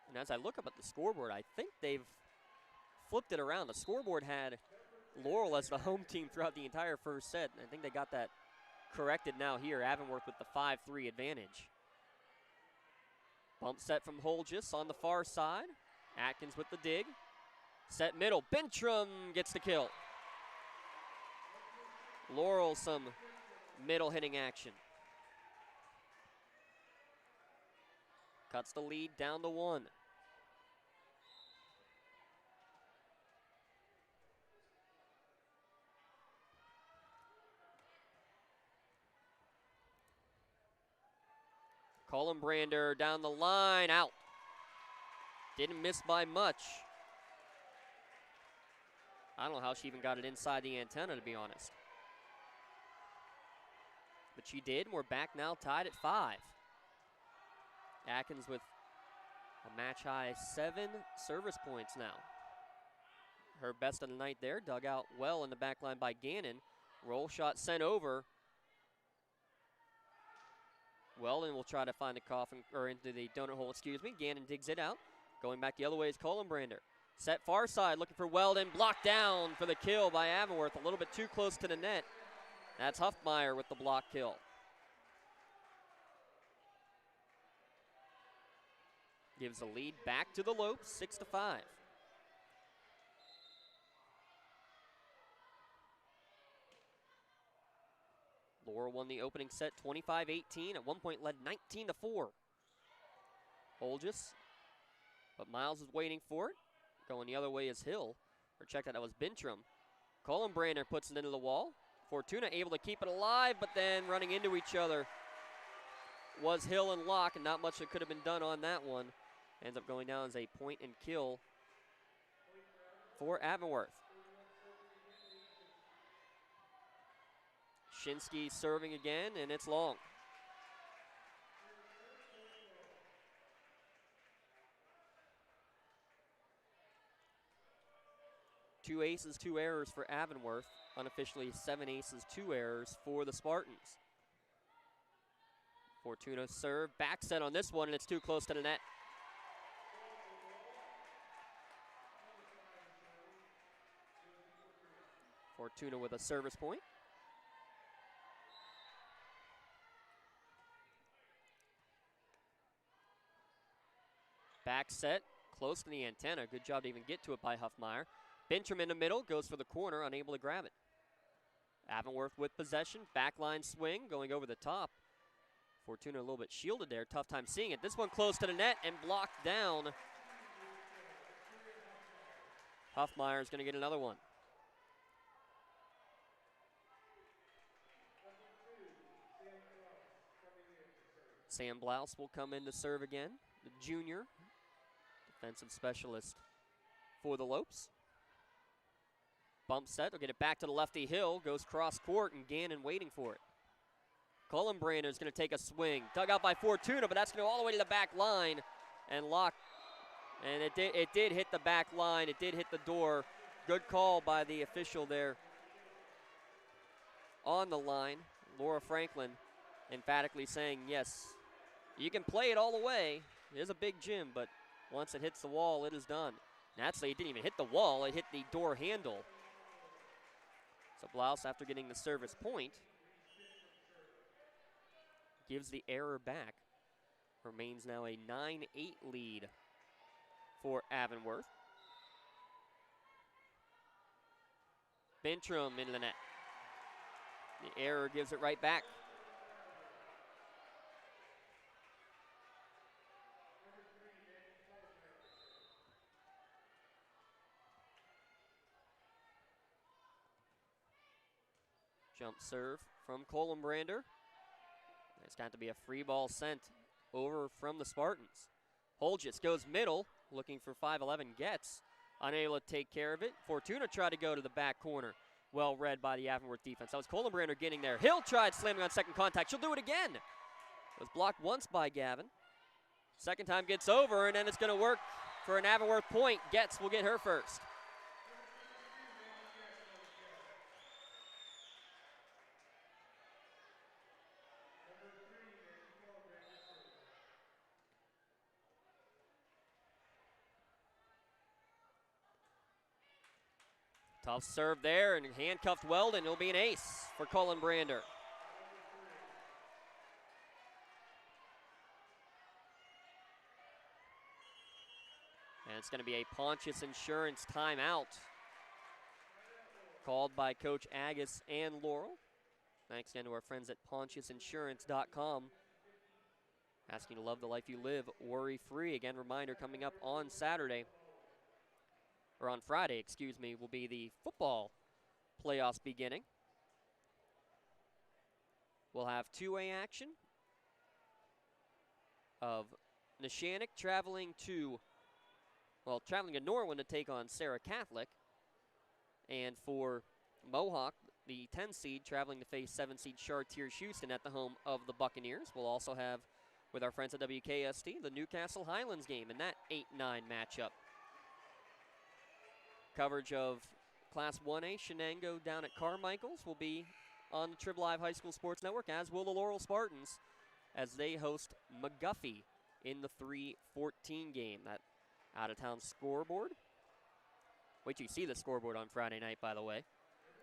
And as I look up at the scoreboard, I think they've flipped it around. The scoreboard had Laurel as the home team throughout the entire first set. I think they got that corrected now here. Avonworth with the 5-3 advantage. Bump set from Holgis on the far side. Atkins with the dig. Set middle. Bentrum gets the kill. Laurel some middle hitting action. Cuts the lead down to 1. Colin-Brander down the line, out. Didn't miss by much. I don't know how she even got it inside the antenna, to be honest. But she did, and we're back now tied at 5. Atkins with A match-high 7 service points now. Her best of the night there, dug out well in the back line by Gannon. Roll shot sent over. Weldon will try to find the coffin, or into the donut hole, excuse me. Gannon digs it out. Going back the other way is Collenbrander. Set far side, looking for Weldon. Blocked down for the kill by Avonworth. A little bit too close to the net. That's Huffmeyer with the block kill. Gives the lead back to the Lopes, 6-5. Laurel won the opening set 25-18. At one point led 19-4. Holgis, but Miles is waiting for it. Going the other way is Hill. Or check that was Bintram. Collenbrander puts it into the wall. Fortuna able to keep it alive, but then running into each other was Hill and Locke, and not much that could have been done on that one. Ends up going down as a point and kill for Avonworth. Shinsky serving again, and it's long. Two aces, 2 errors for Avonworth. Unofficially 7 aces, 2 errors for the Spartans. Fortuna serve, back set on this one, and it's too close to the net. Fortuna with a service point. Back set, close to the antenna. Good job to even get to it by Huffmeyer. Bintram in the middle, goes for the corner, unable to grab it. Avonworth with possession, backline swing, going over the top. Fortuna a little bit shielded there, tough time seeing it. This one close to the net and blocked down. Huffmeyer is going to get another one. Sam Blouse will come in to serve again, the junior defensive specialist for the Lopes. Bump set, they'll get it back to the lefty Hill, goes cross court, and Gannon waiting for it. Collenbrander is going to take a swing, dug out by Fortuna, but that's going to go all the way to the back line and lock. And it did hit the back line, it did hit the door. Good call by the official there on the line. Laura Franklin emphatically saying, yes, you can play it all the way. It is a big gym, but once it hits the wall, it is done. And actually, it didn't even hit the wall, it hit the door handle. So Blouse, after getting the service point, gives the error back. Remains now a 9-8 lead for Avonworth. Bintram into the net. The error gives it right back. Jump serve from Collenbrander. It's got to be a free ball sent over from the Spartans. Holgis goes middle, looking for 5'11", gets. Unable to take care of it. Fortuna tried to go to the back corner. Well read by the Avonworth defense. That was Collenbrander getting there. Hill tried slamming on second contact. She'll do it again. It was blocked once by Gavin. Second time gets over, and then it's going to work for an Avonworth point. Getz will get her first. Tough serve there, and handcuffed Weldon. It'll be an ace for Collenbrander. And it's going to be a Pontius Insurance timeout called by Coach Agus and Laurel. Thanks again to our friends at PontiusInsurance.com. Asking you to love the life you live worry-free. Again, reminder coming up on Saturday. Or on Friday, excuse me, will be the football playoffs beginning. We'll have 2A action of Neshannock traveling to Norwin to take on Sarah Catholic. And for Mohawk, the 10 seed traveling to face 7 seed Chartiers Houston at the home of the Buccaneers. We'll also have with our friends at WKST, the Newcastle Highlands game in that 8-9 matchup. Coverage of Class 1A Shenango down at Carmichael's will be on the Trib Live High School Sports Network, as will the Laurel Spartans, as they host McGuffey in the 3-14 game. That out-of-town scoreboard. Wait till you see the scoreboard on Friday night, by the way.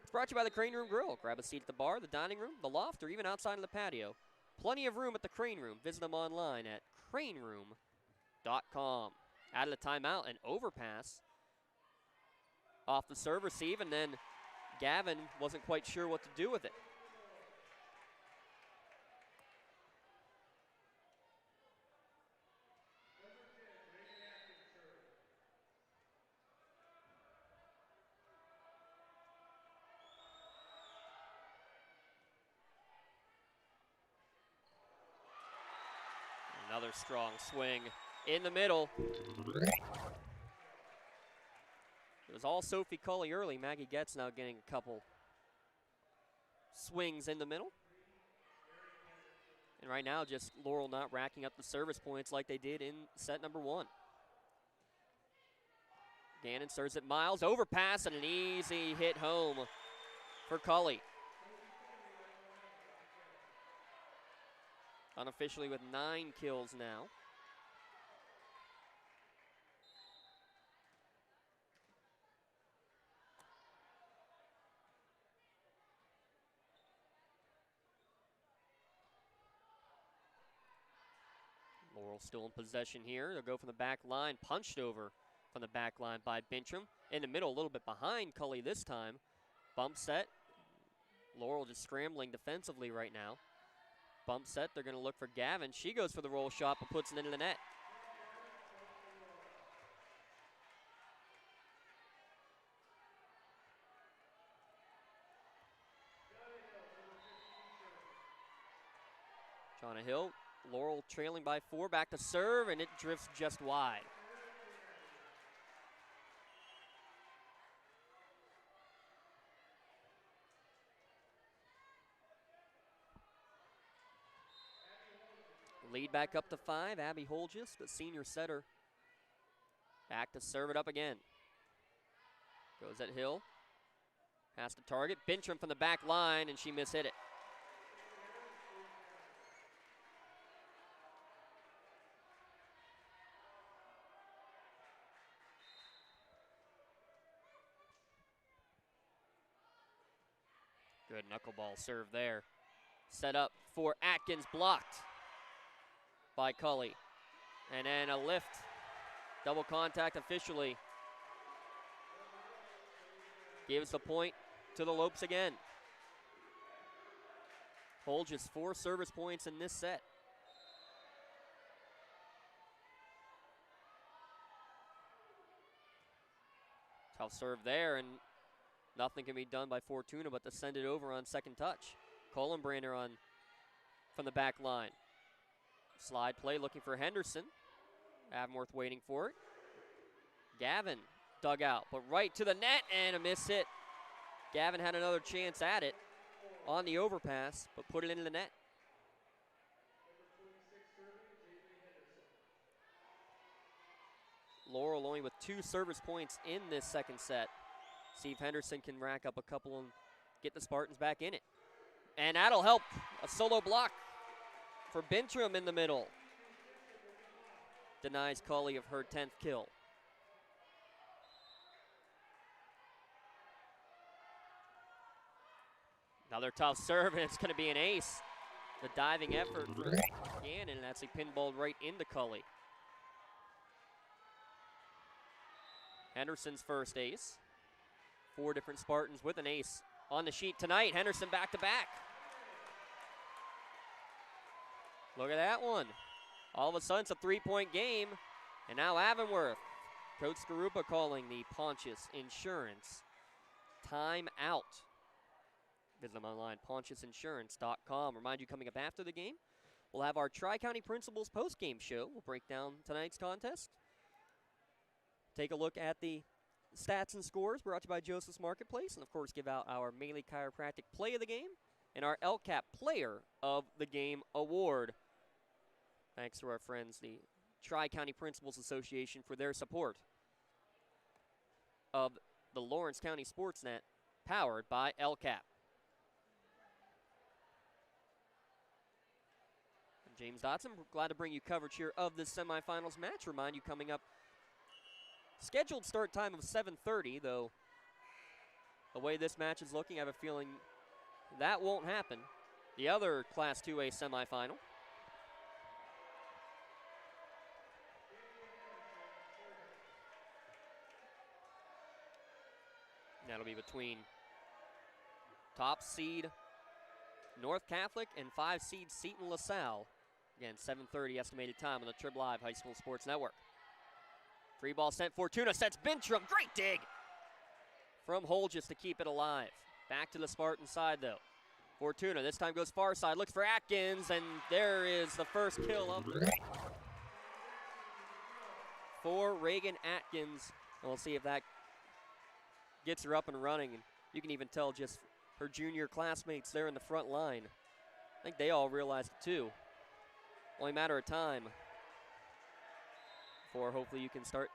It's brought to you by the Crane Room Grill. Grab a seat at the bar, the dining room, the loft, or even outside on the patio. Plenty of room at the Crane Room. Visit them online at craneroom.com. Out of the timeout, an overpass. Off the serve, receive, and then Gavin wasn't quite sure what to do with it. Another strong swing in the middle. It was all Sophie Culley early. Maggie Getz now getting a couple swings in the middle. And right now, just Laurel not racking up the service points like they did in set number 1. Gannon serves it Miles. Overpass and an easy hit home for Culley. Unofficially with 9 kills now. Laurel still in possession here. They'll go from the back line, punched over from the back line by Bintrim. In the middle, a little bit behind Culley this time. Bump set. Laurel just scrambling defensively right now. Bump set, they're going to look for Gavin. She goes for the roll shot but puts it into the net. Shauna Hill, Laurel trailing by 4, back to serve, and it drifts just wide. Lead back up to 5, Abby Holgis, the senior setter. Back to serve it up again. Goes at Hill. Has to target. Bintrim from the back line, and she mishit it. Good knuckleball serve there. Set up for Atkins, blocked by Culley. And then a lift. Double contact officially. Gives the point to the Lopes again. Holgis 4 service points in this set. Tough serve there, and nothing can be done by Fortuna but to send it over on second touch. Collenbrander on from the back line. Slide play looking for Henderson. Avonworth waiting for it. Gavin dug out, but right to the net and a miss hit. Gavin had another chance at it on the overpass, but put it into the net. Laurel only with 2 service points in this second set. See if Henderson can rack up a couple and get the Spartans back in it. And that'll help. A solo block for Bintrim in the middle. Denies Culley of her 10th kill. Another tough serve, and it's going to be an ace. The diving effort for Gannon, and that's a pinballed right into Culley. Henderson's first ace. 4 different Spartans with an ace on the sheet tonight. Henderson back to back. Look at that one. All of a sudden, it's a 3-point game. And now Avonworth. Coach Skarupa calling the Pontius Insurance timeout. Visit them online, pontiusinsurance.com. Remind you, coming up after the game, we'll have our Tri-County Principals post-game show. We'll break down tonight's contest. Take a look at the stats and scores brought to you by Joseph's Marketplace. And, of course, give out our Melee Chiropractic Play of the Game and our LCAP Player of the Game award. Thanks to our friends, the Tri-County Principals Association, for their support of the Lawrence County SportsNet, powered by LCAP. James Dotson, we're glad to bring you coverage here of this semifinals match. Remind you, coming up, scheduled start time of 7:30, though the way this match is looking, I have a feeling that won't happen. The other Class 2A semifinal. That'll be between top seed North Catholic and 5 seed Seton LaSalle. Again, 7:30 estimated time on the Trib Live High School Sports Network. Free ball sent. Fortuna sets Bintrum. Great dig from Holgis to keep it alive. Back to the Spartan side, though. Fortuna this time goes far side, looks for Atkins, and there is the first kill of for Reagan Atkins. And we'll see if that gets her up and running. And you can even tell just her junior classmates there in the front line. I think they all realized it too. Only a matter of time before hopefully you can start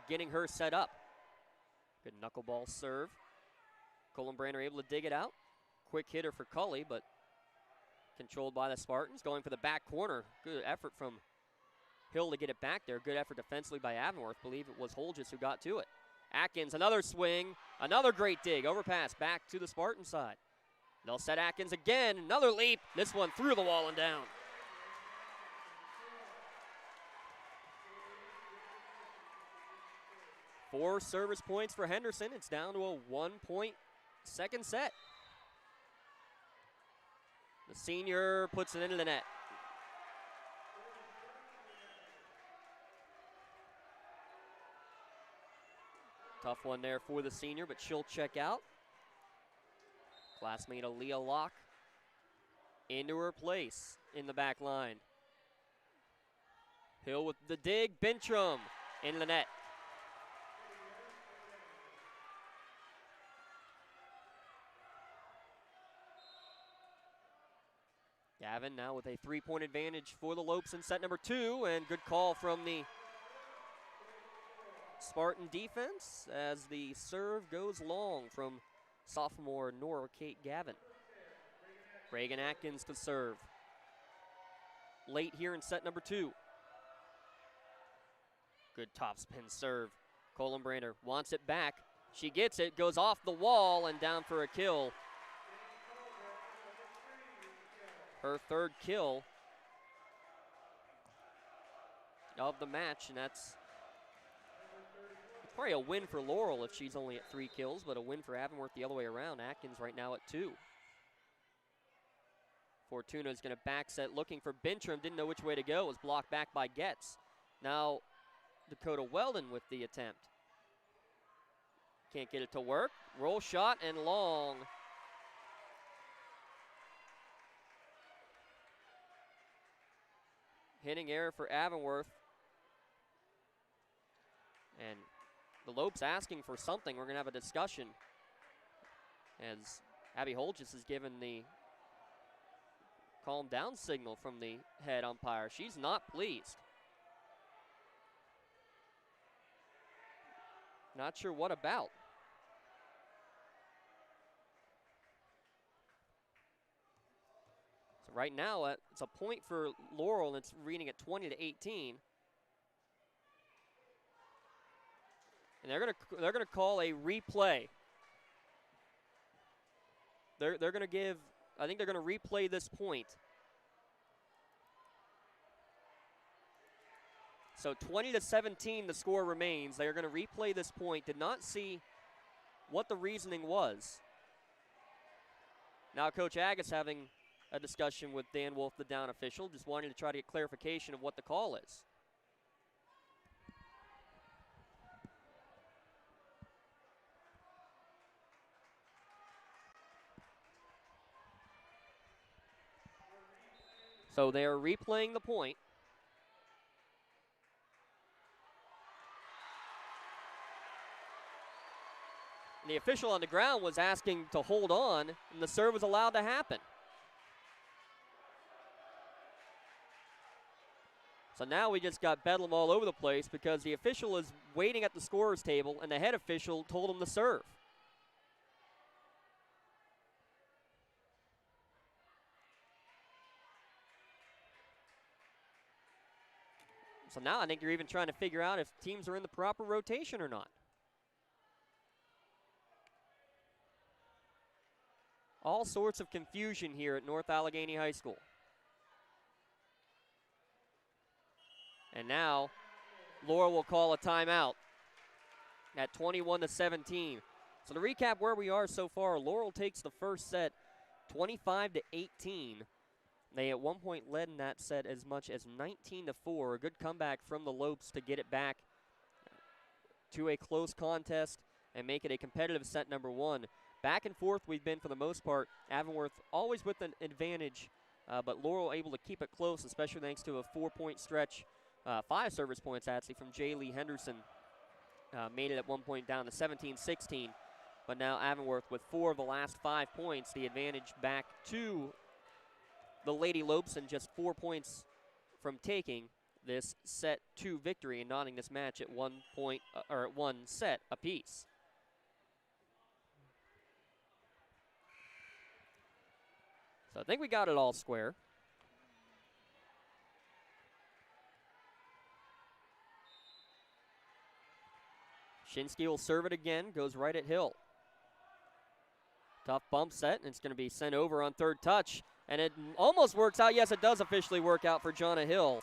getting her set up. Good knuckleball serve. Colin able to dig it out. Quick hitter for Cully, but controlled by the Spartans. Going for the back corner. Good effort from Hill to get it back there. Good effort defensively by Avonworth. Believe it was Holgis who got to it. Atkins, another swing. Another great dig. Overpass back to the Spartan side. They'll set Atkins again. Another leap. This one through the wall and down. Four service points for Henderson. It's down to a 1-point second set. The senior puts it into the net. Tough one there for the senior, but she'll check out. Classmate Aaliyah Locke into her place in the back line. Hill with the dig. Bintrum in the net. Gavin now with a 3-point advantage for the Lopes in set number 2, and good call from the Spartan defense as the serve goes long from sophomore Nora Kate Gavin. Reagan Atkins to serve. Late here in set number 2. Good topspin serve. Colin Brander wants it back. She gets it, goes off the wall and down for a kill. Her third kill of the match, and it's probably a win for Laurel if she's only at 3 kills, but a win for Avonworth the other way around. Atkins right now at 2. Fortuna's going to back set, looking for Bintrum, didn't know which way to go, was blocked back by Getz. Now Dakota Weldon with the attempt. Can't get it to work. Roll shot and long. Hitting error for Avonworth. And the Lopes asking for something. We're going to have a discussion as Abby Holgis is given the calm down signal from the head umpire. She's not pleased. Not sure what about. So right now, it's a point for Laurel, and it's reading at 20-18. And they're gonna call a replay. They're gonna give. I think they're gonna replay this point. So 20-17, the score remains. They are going to replay this point. Did not see what the reasoning was. Now Coach Agus having a discussion with Dan Wolf, the down official, just wanting to try to get clarification of what the call is. So they are replaying the point. And the official on the ground was asking to hold on, and the serve was allowed to happen. So now we just got bedlam all over the place because the official is waiting at the scorer's table and the head official told him to serve. So now I think you're even trying to figure out if teams are in the proper rotation or not. All sorts of confusion here at North Allegheny High School. And now Laurel will call a timeout at 21-17. So to recap where we are so far, Laurel takes the first set 25-18. They at one point led in that set as much as 19-4. A good comeback from the Lopes to get it back to a close contest and make it a competitive set number one. Back and forth we've been for the most part. Avonworth always with an advantage, but Laurel able to keep it close, especially thanks to a 4-point stretch, 5 service points actually from J. Lee Henderson. Made it at one point down to 17-16, but now Avonworth with 4 of the last 5 points, the advantage back to the Lady Lopes and just 4 points from taking this set 2 victory and knotting this match at 1 point or at 1 set apiece. So I think we got it all square. Shinsky will serve it again, goes right at Hill. Tough bump set, and it's going to be sent over on third touch. And it almost works out. Yes, it does officially work out for Jonna Hill.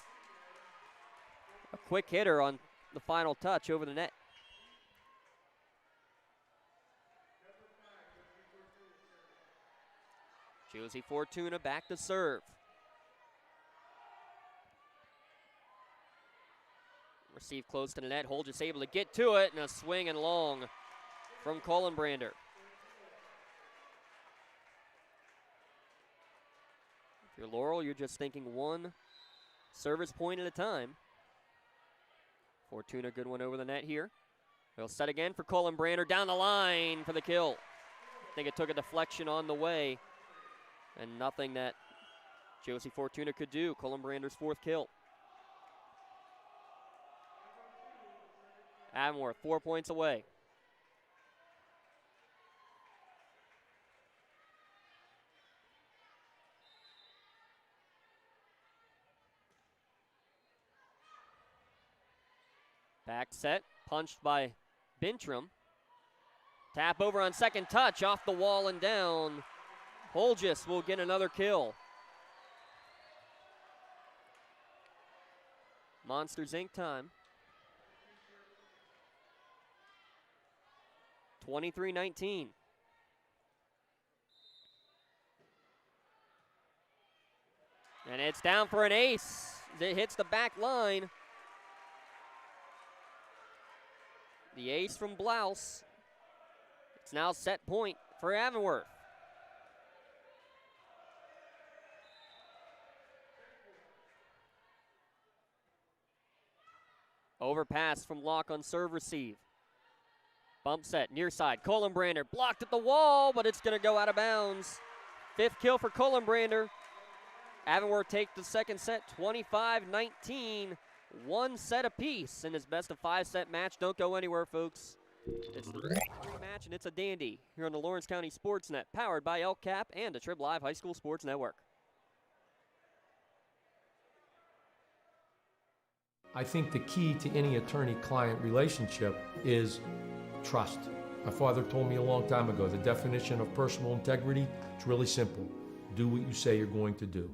A quick hitter on the final touch over the net. Josie Fortuna back to serve. Receive close to the net. Hole just able to get to it, and a swing and long from Colin Brander. If you're Laurel, you're just thinking one service point at a time. Fortuna, good one over the net here. He'll set again for Colin Brander down the line for the kill. I think it took a deflection on the way, and nothing that Josie Fortuna could do. Colin Brander's 4th kill. Avonworth 4 points away. Back set, punched by Bintram. Tap over on second touch, off the wall and down. Holgis will get another kill. Monsters Inc. time. 23-19. And it's down for an ace. It hits the back line. The ace from Blouse. It's now set point for Avonworth. Overpass from Locke on serve receive. Bump set, near side. Colin Brander blocked at the wall, but it's going to go out of bounds. 5th kill for Colin Brander. Avonworth take the second set, 25-19. 1 set apiece in his best of 5 set match. Don't go anywhere, folks. It's the match, and it's a dandy here on the Lawrence County SportsNet, powered by LCAP and the Trib Live High School Sports Network. I think the key to any attorney-client relationship is trust. My father told me a long time ago, the definition of personal integrity is really simple. Do what you say you're going to do.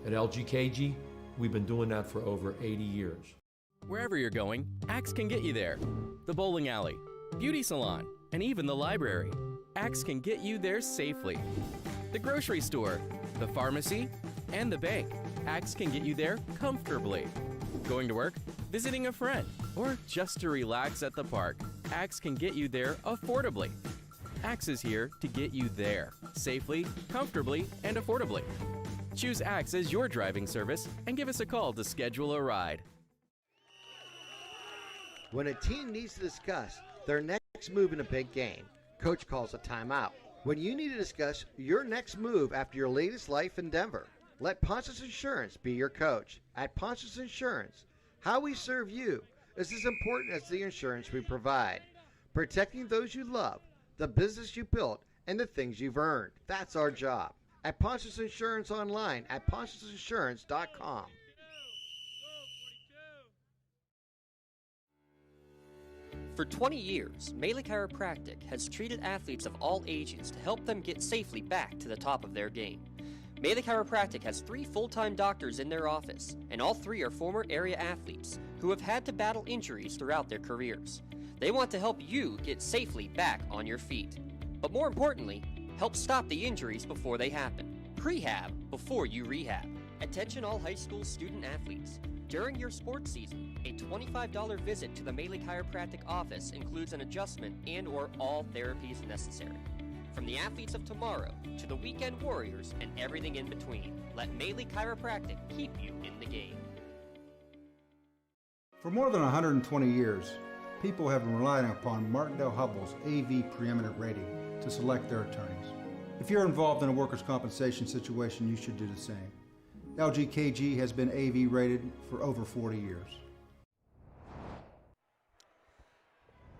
At LGKG, we've been doing that for over 80 years. Wherever you're going, Axe can get you there. The bowling alley, beauty salon, and even the library. Axe can get you there safely. The grocery store, the pharmacy, and the bank. Axe can get you there comfortably. Going to work, visiting a friend, or just to relax at the park. Axe can get you there affordably. Axe is here to get you there safely, comfortably, and affordably. Choose Axe as your driving service and give us a call to schedule a ride. When a team needs to discuss their next move in a big game, coach calls a timeout. When you need to discuss your next move after your latest life endeavor, Let Ponce's Insurance be your coach. At Ponce's Insurance, how we serve you is as important as the insurance we provide. Protecting those you love, the business you built, and the things you've earned. That's our job. At Ponce's Insurance online at poncesinsurance.com. For 20 years, Melee Chiropractic has treated athletes of all ages to help them get safely back to the top of their game. Melee Chiropractic has 3 full-time doctors in their office, and all 3 are former area athletes who have had to battle injuries throughout their careers. They want to help you get safely back on your feet. But more importantly, help stop the injuries before they happen. Prehab before you rehab. Attention all high school student athletes. During your sports season, a $25 visit to the Melee Chiropractic office includes an adjustment and/or all therapies necessary. From the athletes of tomorrow to the weekend warriors and everything in between, let Melee Chiropractic keep you in the game. For more than 120 years, people have been relying upon Martindale-Hubbell's AV preeminent rating to select their attorneys. If you're involved in a workers' compensation situation, you should do the same. LGKG has been AV rated for over 40 years.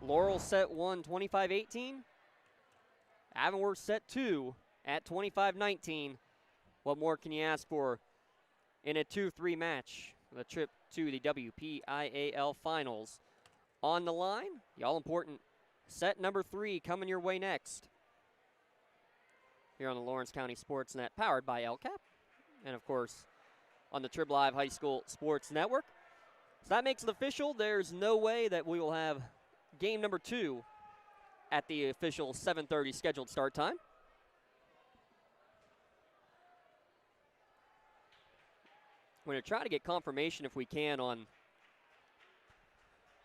Laurel set 1, 25-18. Avonworth set 2 at 25-19. What more can you ask for in a 2-3 match? The trip to the WPIAL Finals on the line. The all-important set number 3 coming your way next. Here on the Lawrence County SportsNet, powered by LCAP. And, of course, on the Trib Live High School Sports Network. So that makes it official. There's no way that we will have game number 2 at the official 7:30 scheduled start time. We're going to try to get confirmation, if we can, on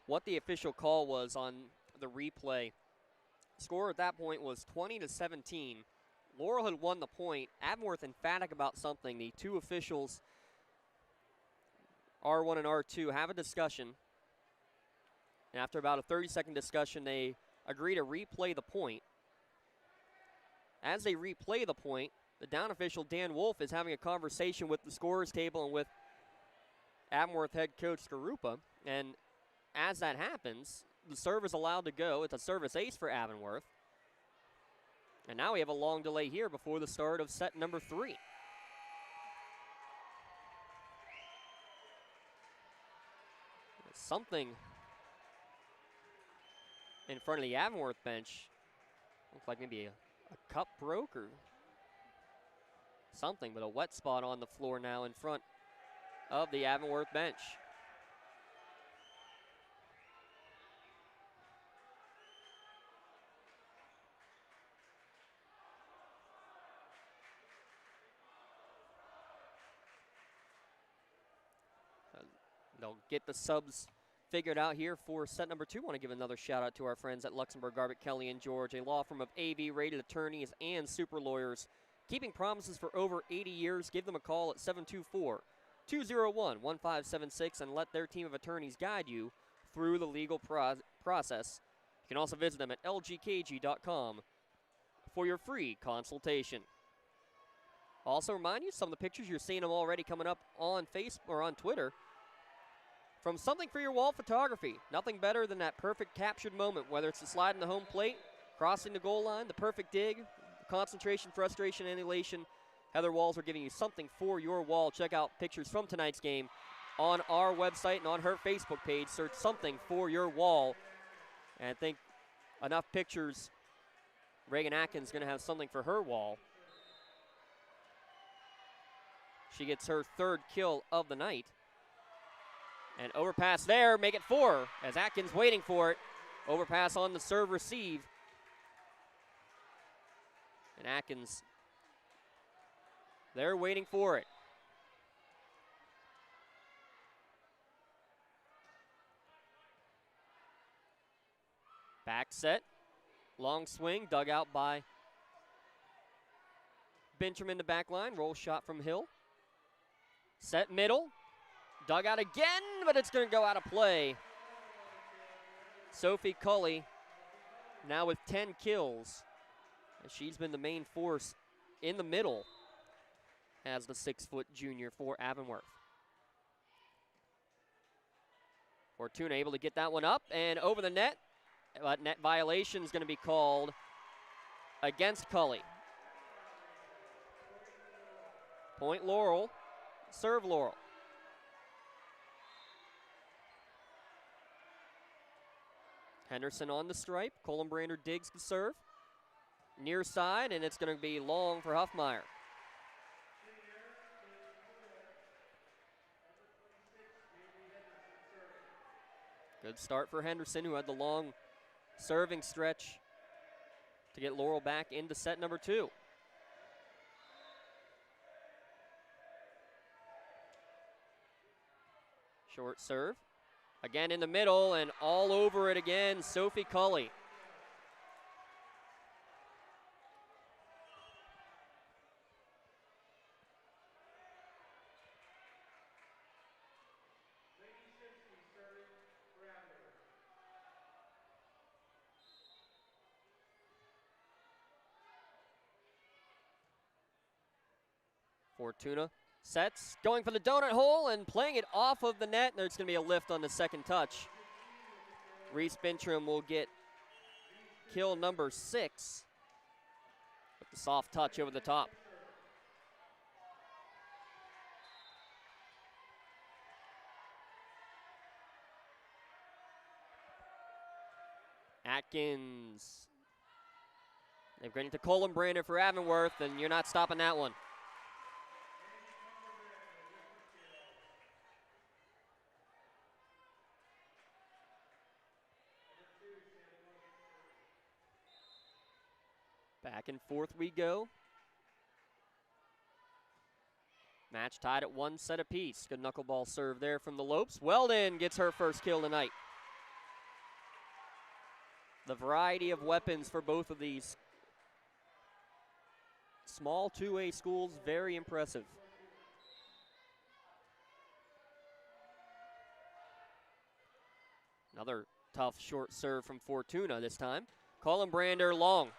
what the official call was on the replay. Score at that point was 20-17. Laurel had won the point. Avonworth emphatic about something. The 2 officials, R1 and R2, have a discussion. And after about a 30-second discussion, they agree to replay the point. As they replay the point, the down official, Dan Wolf, is having a conversation with the scorer's table and with Avonworth head coach Skarupa. And as that happens, the serve is allowed to go. It's a service ace for Avonworth. And now we have a long delay here before the start of set number 3. Something in front of the Avonworth bench. Looks like maybe a cup broke or something, but a wet spot on the floor now in front of the Avonworth bench. They'll get the subs figured out here for set number 2. Want to give another shout out to our friends at Luxembourg, Garbutt, Kelly & George, a law firm of AV rated attorneys and super lawyers. Keeping promises for over 80 years. Give them a call at 724-201-1576 and let their team of attorneys guide you through the legal process. You can also visit them at lgkg.com for your free consultation. Also remind you, some of the pictures, you're seeing them already coming up on Facebook or on Twitter. From Something for Your Wall Photography, nothing better than that perfect captured moment, whether it's the slide in the home plate, crossing the goal line, the perfect dig, concentration, frustration, and elation. Heather Walls are giving you something for your wall. Check out pictures from tonight's game on our website and on her Facebook page. Search Something for Your Wall. And I think enough pictures, Reagan Atkins is going to have something for her wall. She gets her 3rd kill of the night. And overpass there, make it 4, as Atkins waiting for it. Overpass on the serve receive. And Atkins, they're waiting for it. Back set, long swing, dug out by Bintrim in the back line. Roll shot from Hill. Set middle. Dug out again, but it's going to go out of play. Sophie Cully now with 10 kills. She's been the main force in the middle. as the 6-foot junior for Avonworth. Fortuna able to get that one up and over the net, but net violation is going to be called against Cully. Point Laurel, serve Laurel. Henderson on the stripe. Columbrander digs the serve. Near side, and it's going to be long for Huffmeyer. Good start for Henderson, who had the long serving stretch to get Laurel back into set number 2. Short serve. Again in the middle and all over it again, Sophie Cully. Fortuna sets, going for the donut hole and playing it off of the net. There's going to be a lift on the second touch. Reese Bintrim will get kill number 6 with the soft touch over the top. Atkins. They've granted to Columbrander for Avonworth, and you're not stopping that one. Back and forth we go. Match tied at 1 set apiece. Good knuckleball serve there from the Lopes. Weldon gets her first kill tonight. The variety of weapons for both of these small 2A schools, very impressive. Another tough short serve from Fortuna this time. Columbrander long.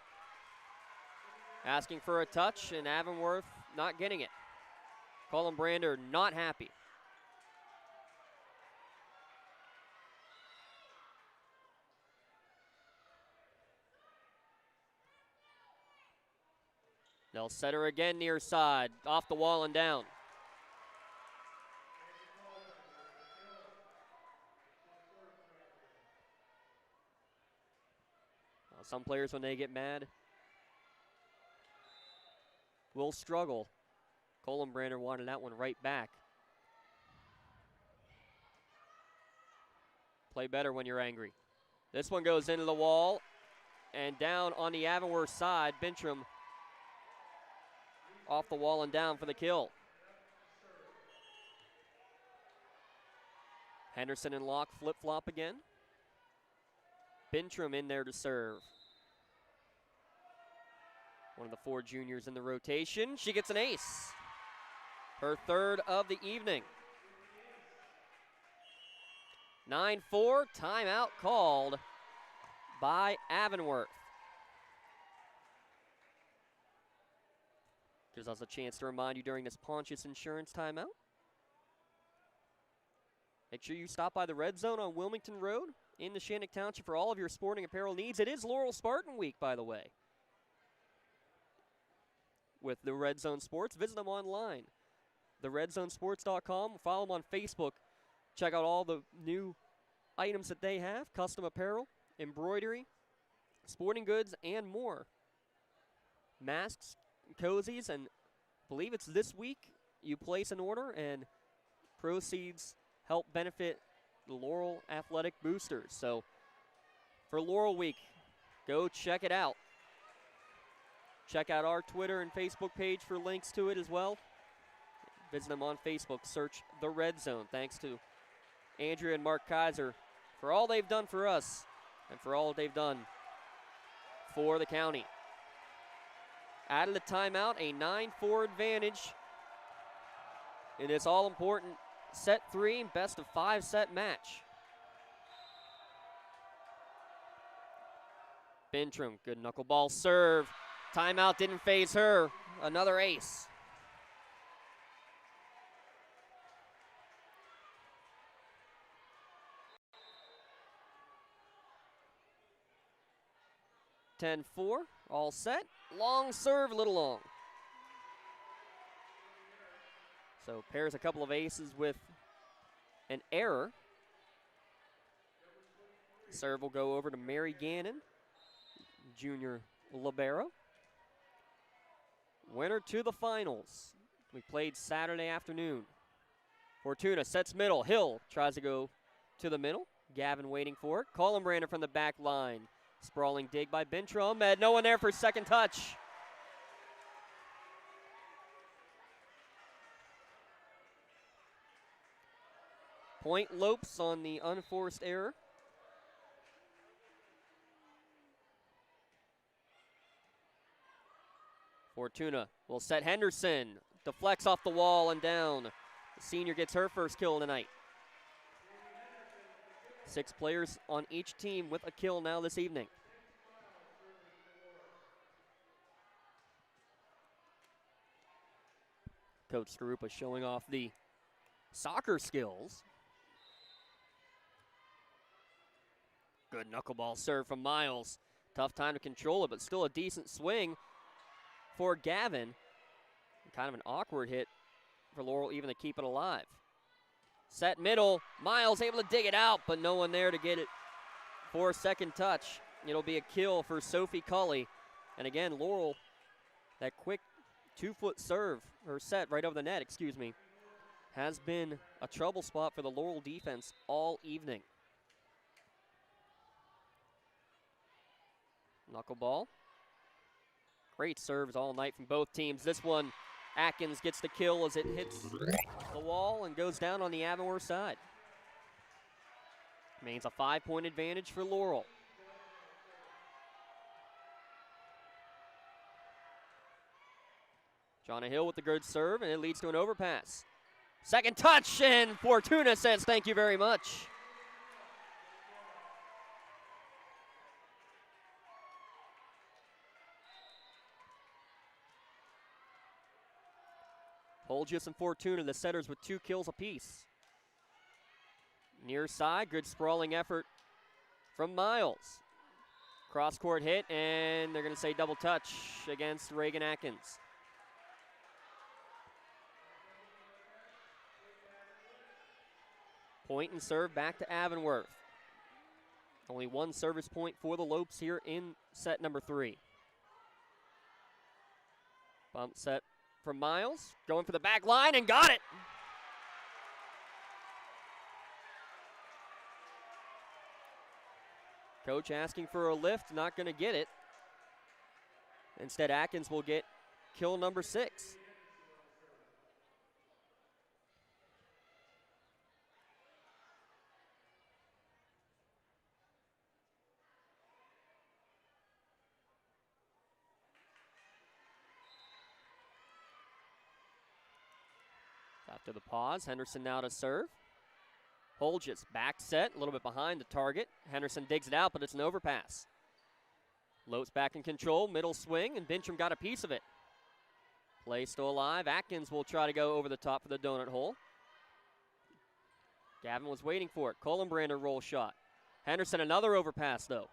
Asking for a touch, and Avonworth not getting it. Columbrander not happy. They'll set her again near side, off the wall and down. Well, some players, when they get mad, will struggle. Columbrander wanted that one right back. Play better when you're angry. This one goes into the wall and down on the Avonworth side. Bintrim off the wall and down for the kill. Henderson and Locke flip-flop again. Bintrim in there to serve. One of the 4 juniors in the rotation. She gets an ace. Her third of the evening. 9-4, timeout called by Avonworth. Gives us a chance to remind you during this Pontius Insurance timeout. Make sure you stop by the Red Zone on Wilmington Road in the Shannock Township for all of your sporting apparel needs. It is Laurel Spartan Week, by the way. With the Red Zone Sports, visit them online. TheRedZoneSports.com. Follow them on Facebook. Check out all the new items that they have. Custom apparel, embroidery, sporting goods, and more. Masks, cozies, and I believe it's this week you place an order and proceeds help benefit the Laurel Athletic Boosters. So for Laurel Week, go check it out. Check out our Twitter and Facebook page for links to it as well. Visit them on Facebook. Search The Red Zone. Thanks to Andrea and Mark Kaiser for all they've done for us and for all they've done for the county. Out of the timeout, a 9-4 advantage in this all-important set 3 best of 5 set match. Bintrim, good knuckleball serve. Timeout didn't phase her. Another ace. 10-4. All set. Long serve, a little long. So pairs a couple of aces with an error. Serve will go over to Mary Gannon, junior libero. Winner to the finals. We played Saturday afternoon. Fortuna sets middle. Hill tries to go to the middle. Gavin waiting for it. Colin Brandon from the back line. Sprawling dig by Bintrum. And no one there for second touch. Point Lopes on the unforced error. Fortuna will set Henderson. Deflects off the wall and down. The senior gets her first kill tonight. 6 players on each team with a kill now this evening. Coach Skarupa showing off the soccer skills. Good knuckleball serve from Miles. Tough time to control it, but still a decent swing for Gavin. Kind of an awkward hit for Laurel even to keep it alive. Set middle. Miles able to dig it out, but no one there to get it for a second touch. It'll be a kill for Sophie Cully. And again, Laurel, that quick 2-foot serve, or set right over the net, has been a trouble spot for the Laurel defense all evening. Knuckleball. Great serves all night from both teams. This one, Atkins gets the kill as it hits the wall and goes down on the Avonworth side. Means a 5-point advantage for Laurel. Jonna Hill with the good serve, and it leads to an overpass. Second touch, and Fortuna says thank you very much. Holgius and Fortuna, the setters, with 2 kills apiece. Near side, good sprawling effort from Miles. Cross-court hit, and they're going to say double touch against Reagan Atkins. Point and serve back to Avonworth. Only 1 service point for the Lopes here in set number 3. Bump set from Miles, going for the back line and got it. Coach asking for a lift, not going to get it. Instead, Atkins will get kill number 6. After the pause, Henderson now to serve. Holgis back set, a little bit behind the target. Henderson digs it out, but it's an overpass. Lopes back in control, middle swing, and Bintrum got a piece of it. Play still alive. Atkins will try to go over the top for the donut hole. Gavin was waiting for it. Colin-Brander roll shot. Henderson another overpass, though.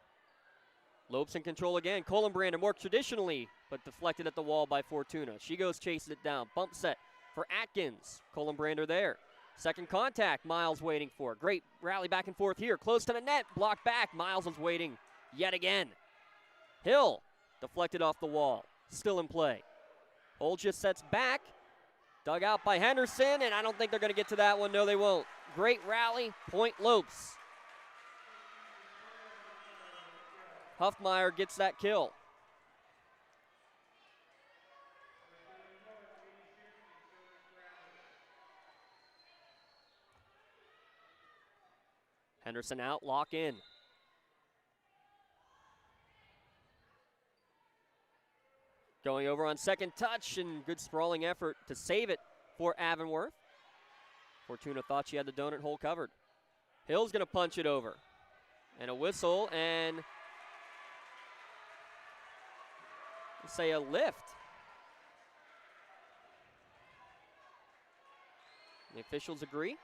Lopes in control again. Colin-Brander more traditionally, but deflected at the wall by Fortuna. She goes, chases it down. Bump set for Atkins. Colin-Brander there. Second contact, Miles waiting for it. Great rally back and forth here. Close to the net, blocked back. Miles is waiting yet again. Hill deflected off the wall. Still in play. Holgis sets back. Dug out by Henderson, and I don't think they're going to get to that one. No, they won't. Great rally. Point Lopes. Huffmeyer gets that kill. Henderson out, lock in. Going over on second touch, and good sprawling effort to save it for Avonworth. Fortuna thought she had the donut hole covered. Hill's going to punch it over. And a whistle, and say a lift. The officials agree.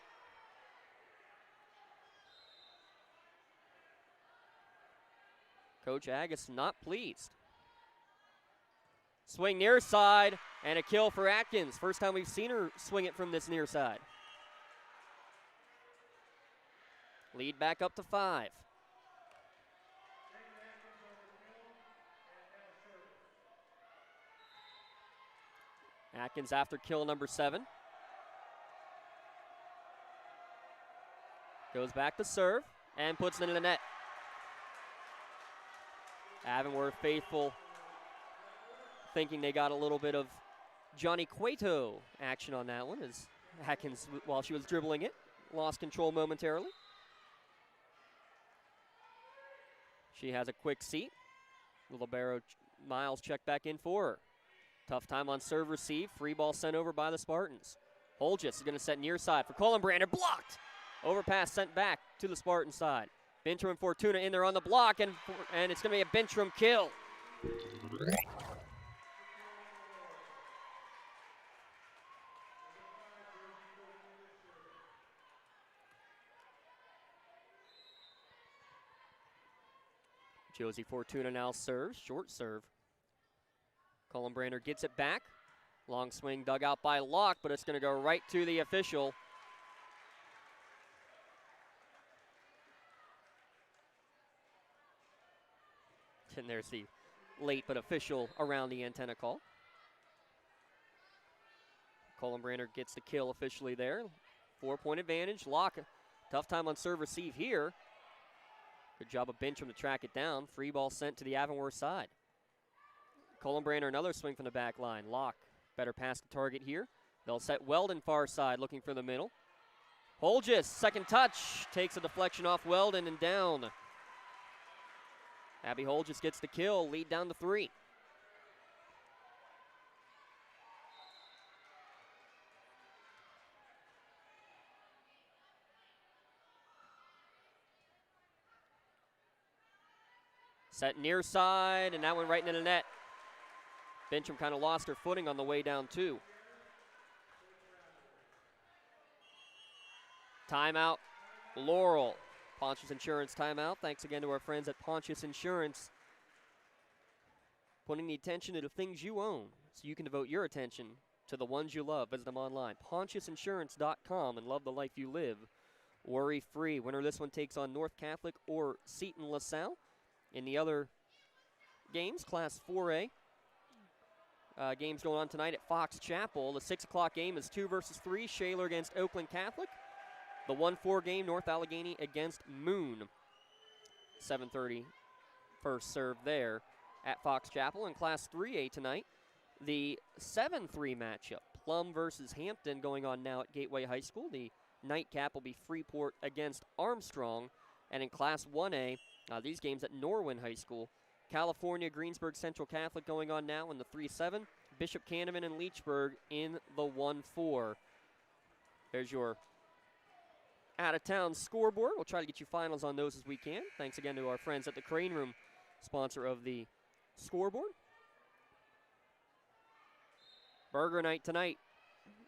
Coach Agus not pleased. Swing near side, and a kill for Atkins. First time we've seen her swing it from this near side. Lead back up to 5. Atkins after kill number 7. Goes back to serve and puts it in the net. Avonworth faithful thinking they got a little bit of Johnny Cueto action on that one as Atkins, while she was dribbling it, lost control momentarily. She has a quick seat. Libero Miles checked back in for her. Tough time on serve receive. Free ball sent over by the Spartans. Holgis is going to set near side for Colin-Brander. Blocked. Overpass sent back to the Spartan side. Bintram and Fortuna in there on the block, and it's going to be a Bintram kill. Josie Fortuna now serves, short serve. Colin-Brander gets it back. Long swing dug out by Locke, but it's going to go right to the official. And there's the late but official around the antenna call. Colin-Brander gets the kill officially there. 4-point advantage. Locke, tough time on serve receive here. Good job of Bintram to track it down. Free ball sent to the Avonworth side. Colin-Brander another swing from the back line. Locke, better pass to target here. They'll set Weldon far side looking for the middle. Holgis, second touch, takes a deflection off Weldon and down. Abby Holgis gets the kill, lead down to 3. Set near side, and that went right into the net. Bintram kind of lost her footing on the way down, too. Timeout, Laurel. Pontius Insurance timeout. Thanks again to our friends at Pontius Insurance. Putting the attention to the things you own so you can devote your attention to the ones you love. Visit them online, pontiusinsurance.com, and love the life you live. Worry-free. Winner this one takes on North Catholic or Seton LaSalle. In the other games, Class 4A, games going on tonight at Fox Chapel. The 6 o'clock game is 2 versus 3, Shaler against Oakland Catholic. The 1-4 game, North Allegheny against Moon. 7:30 first serve there at Fox Chapel. In Class 3A tonight, the 7-3 matchup, Plum versus Hampton, going on now at Gateway High School. The nightcap will be Freeport against Armstrong. And in Class 1A, these games at Norwin High School, California, Greensburg Central Catholic going on now in the 3-7. Bishop Canevin and Leechburg in the 1-4. There's your out-of-town scoreboard. We'll try to get you finals on those as we can. Thanks again to our friends at the Crane Room, sponsor of the scoreboard. Burger night tonight.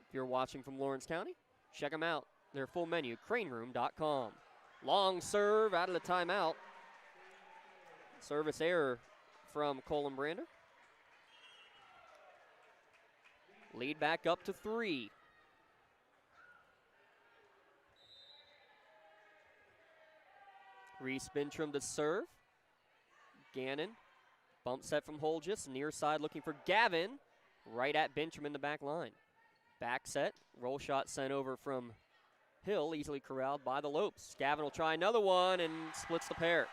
If you're watching from Lawrence County, check them out. Their full menu, craneroom.com. Long serve out of the timeout. Service error from Colin-Brander. Lead back up to 3. Reese Bintram to serve. Gannon, bump set from Holgis, near side looking for Gavin, right at Bintram in the back line. Back set, roll shot sent over from Hill, easily corralled by the Lopes. Gavin will try another one and splits the pair.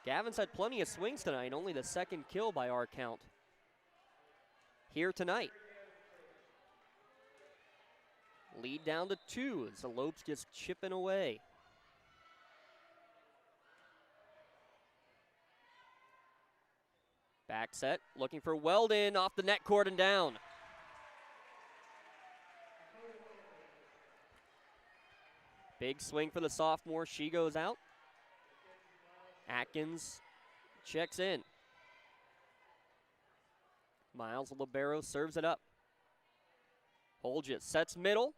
Gavin's had plenty of swings tonight, only the second kill by our count here tonight. Lead down to 2 as the Lopes just chipping away. Back set, looking for Weldon off the net cord and down. Big swing for the sophomore. She goes out. Atkins checks in. Miles Libero serves it up. Holgis sets middle.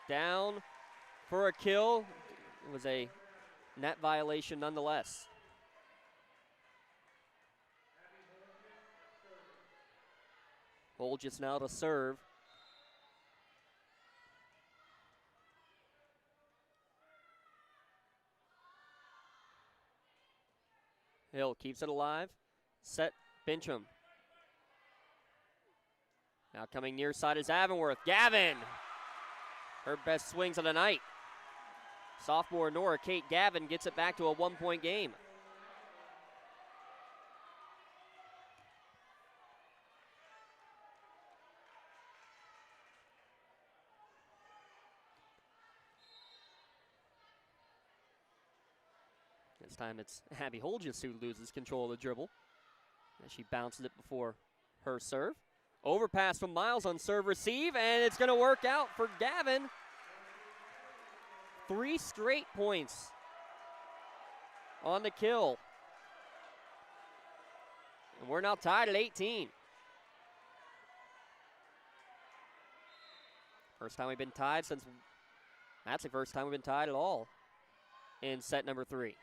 Down for a kill. It was a net violation nonetheless. Holgis now to serve. Hill keeps it alive. Set, Bincham. Now coming near side is Avonworth. Gavin! Her best swings of the night. Sophomore Nora Kate Gavin gets it back to a 1-point game. This time it's Abby Holgis who loses control of the dribble as she bounces it before her serve. Overpass from Miles on serve receive, and it's going to work out for Gavin. 3 straight points on the kill. And we're now tied at 18. First time we've been tied since, that's the first time we've been tied at all in set number 3.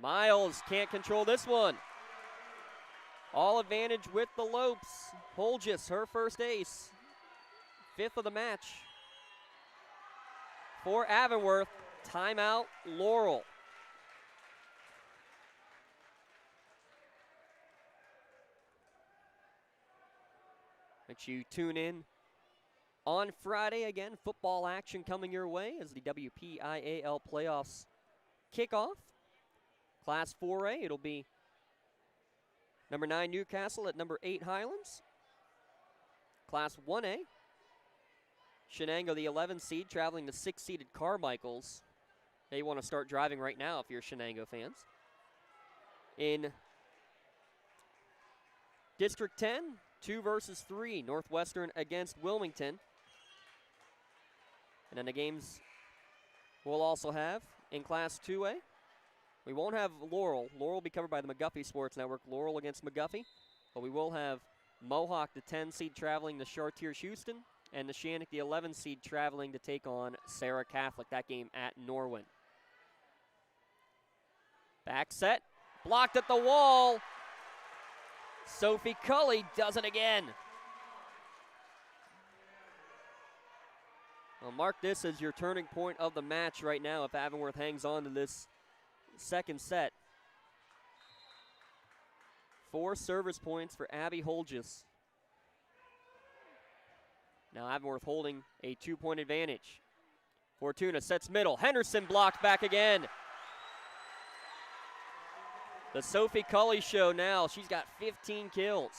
Miles can't control this one. All advantage with the Lopes. Holgis, her first ace. 5th of the match. For Avonworth, timeout Laurel. Make sure you tune in on Friday. Again, football action coming your way as the WPIAL playoffs kick off. Class 4A, it'll be number 9 Newcastle at number 8 Highlands. Class 1A, Shenango, the 11 seed, traveling to 6-seeded Carmichaels. They want to start driving right now if you're Shenango fans. In District 10, 2 versus 3, Northwestern against Wilmington. And then the games we'll also have in Class 2A. We won't have Laurel. Laurel will be covered by the McGuffey Sports Network. Laurel against McGuffey. But we will have Mohawk, the 10 seed, traveling to Chartiers Houston. And the Shannick, the 11 seed, traveling to take on Sarah Catholic. That game at Norwin. Back set. Blocked at the wall. Sophie Cully does it again. Well, mark this as your turning point of the match right now if Avonworth hangs on to this second set. 4 service points for Abby Holgis. Now Avonworth holding a 2-point advantage. Fortuna sets middle. Henderson blocked back again. The Sophie Cully show now. She's got 15 kills.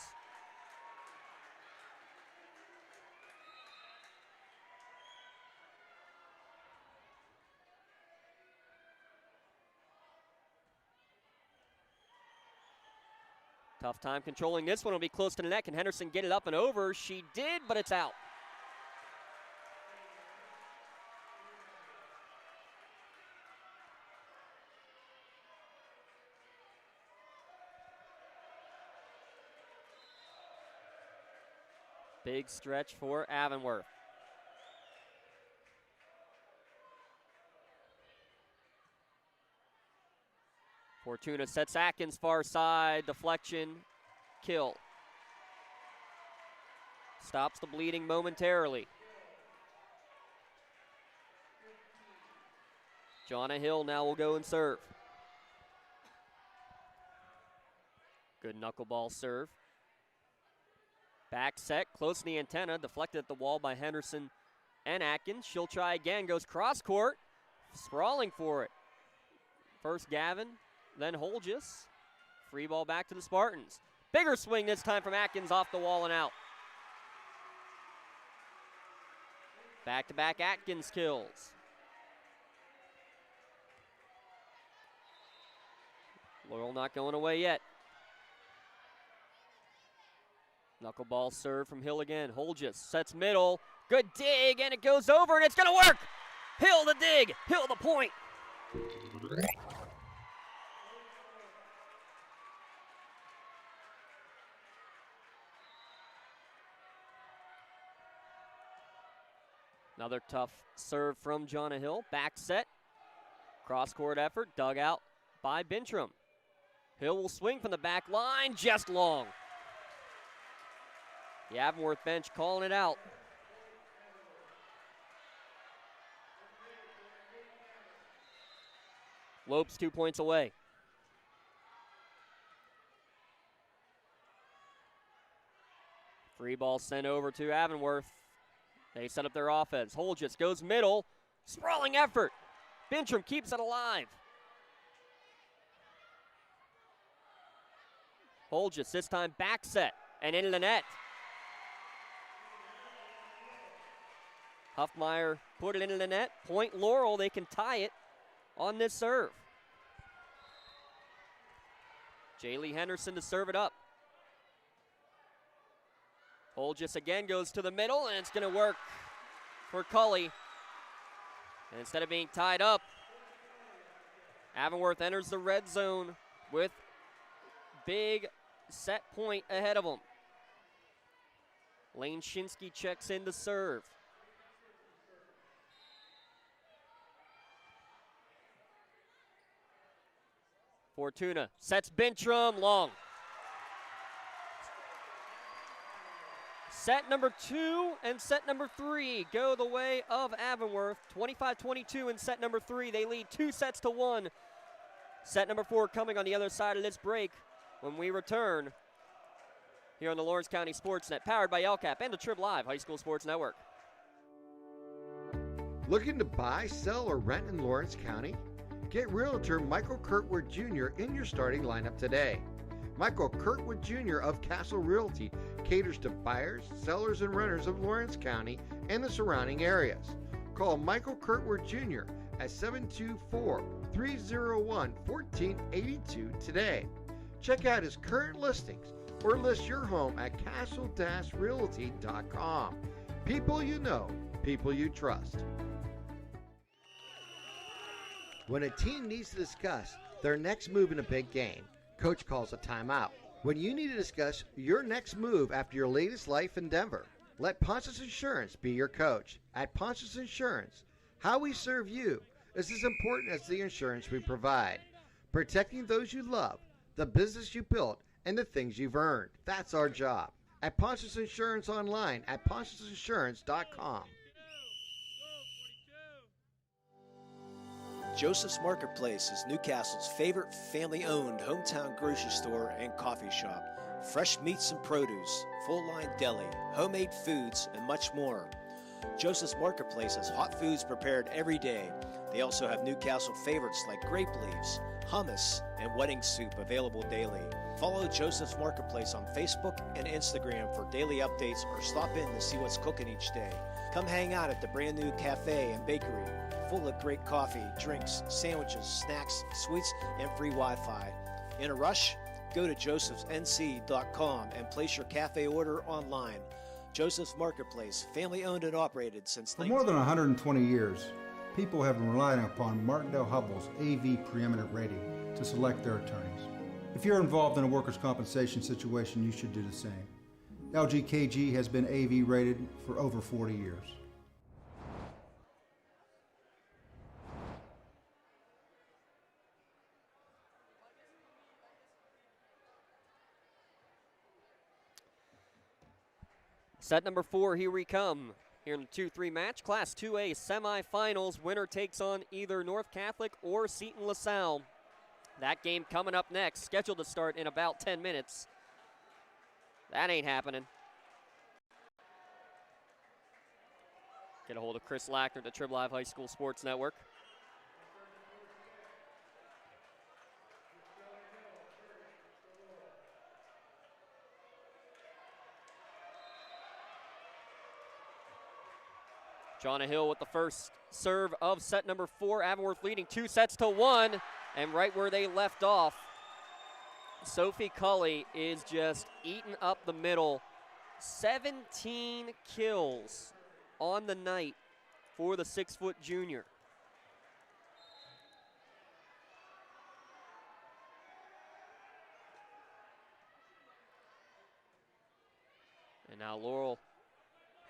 Tough time controlling this one. Will be close to the net. Can Henderson get it up and over? She did, but it's out. Big stretch for Avonworth. Fortuna sets Atkins far side, deflection, kill. Stops the bleeding momentarily. Jonna Hill now will go and serve. Good knuckleball serve. Back set, close to the antenna, deflected at the wall by Henderson and Atkins. She'll try again, goes cross court, sprawling for it. First Gavin, then Holgis. Free ball back to the Spartans. Bigger swing this time from Atkins off the wall and out. Back-to-back Atkins kills. Laurel not going away yet. Knuckleball serve from Hill again. Holgis sets middle. Good dig, and it goes over, and it's going to work. Hill the dig. Hill the point. Another tough serve from Jonna Hill. Back set. Cross-court effort, dug out by Bintram. Hill will swing from the back line, just long. The Avonworth bench calling it out. Lopes 2 points away. Free ball sent over to Avonworth. They set up their offense. Holgis goes middle. Sprawling effort. Bintram keeps it alive. Holgis this time back set and into the net. Huffmeyer put it into the net. Point Laurel, they can tie it on this serve. Jaylee Henderson to serve it up. Holgis again goes to the middle, and it's going to work for Cully. And instead of being tied up, Avonworth enters the red zone with big set point ahead of them. Lane Shinsky checks in to serve. Fortuna sets Bintram long. Set number 2 and set number 3 go the way of Avonworth. 25-22 in set number 3. They lead 2-1. Set number 4 coming on the other side of this break when we return here on the Lawrence County SportsNet, powered by LCAP and the Trib Live High School Sports Network. Looking to buy, sell, or rent in Lawrence County? Get Realtor Michael Kirkwood Jr. in your starting lineup today. Michael Kirkwood Jr. of Castle Realty caters to buyers, sellers, and renters of Lawrence County and the surrounding areas. Call Michael Kirkwood Jr. at 724-301-1482 today. Check out his current listings or list your home at castle-realty.com. People you know, people you trust. When a team needs to discuss their next move in a big game, Coach calls a timeout. When you need to discuss your next move after your latest life endeavor, let Ponce's Insurance be your coach. At Ponce's Insurance, how we serve you is as important as the insurance we provide. Protecting those you love, the business you built, and the things you've earned. That's our job. At Ponce's Insurance online at poncesinsurance.com. Joseph's Marketplace is Newcastle's favorite family-owned hometown grocery store and coffee shop. Fresh meats and produce, full-line deli, homemade foods, and much more. Joseph's Marketplace has hot foods prepared every day. They also have Newcastle favorites like grape leaves, hummus, and wedding soup available daily. Follow Joseph's Marketplace on Facebook and Instagram for daily updates or stop in to see what's cooking each day. Come hang out at the brand new cafe and bakery, full of great coffee, drinks, sandwiches, snacks, sweets, and free Wi-Fi. In a rush? Go to josephsnc.com and place your cafe order online. Joseph's Marketplace, family owned and operated since For more than 120 years, people have been relying upon Martindale Hubbell's AV preeminent rating to select their attorneys. If you're involved in a workers' compensation situation, you should do the same. LGKG has been AV rated for over 40 years. Set number 4, here we come. Here in the 2-3 match, Class 2A semifinals. Winner takes on either North Catholic or Seton LaSalle. That game coming up next, scheduled to start in about 10 minutes. That ain't happening. Get a hold of Chris Lackner at the Trib Live High School Sports Network. Jonna Hill with the first serve of set number 4. Avonworth leading 2-1. And right where they left off, Sophie Cully is just eating up the middle. 17 kills on the night for the 6-foot junior. And now Laurel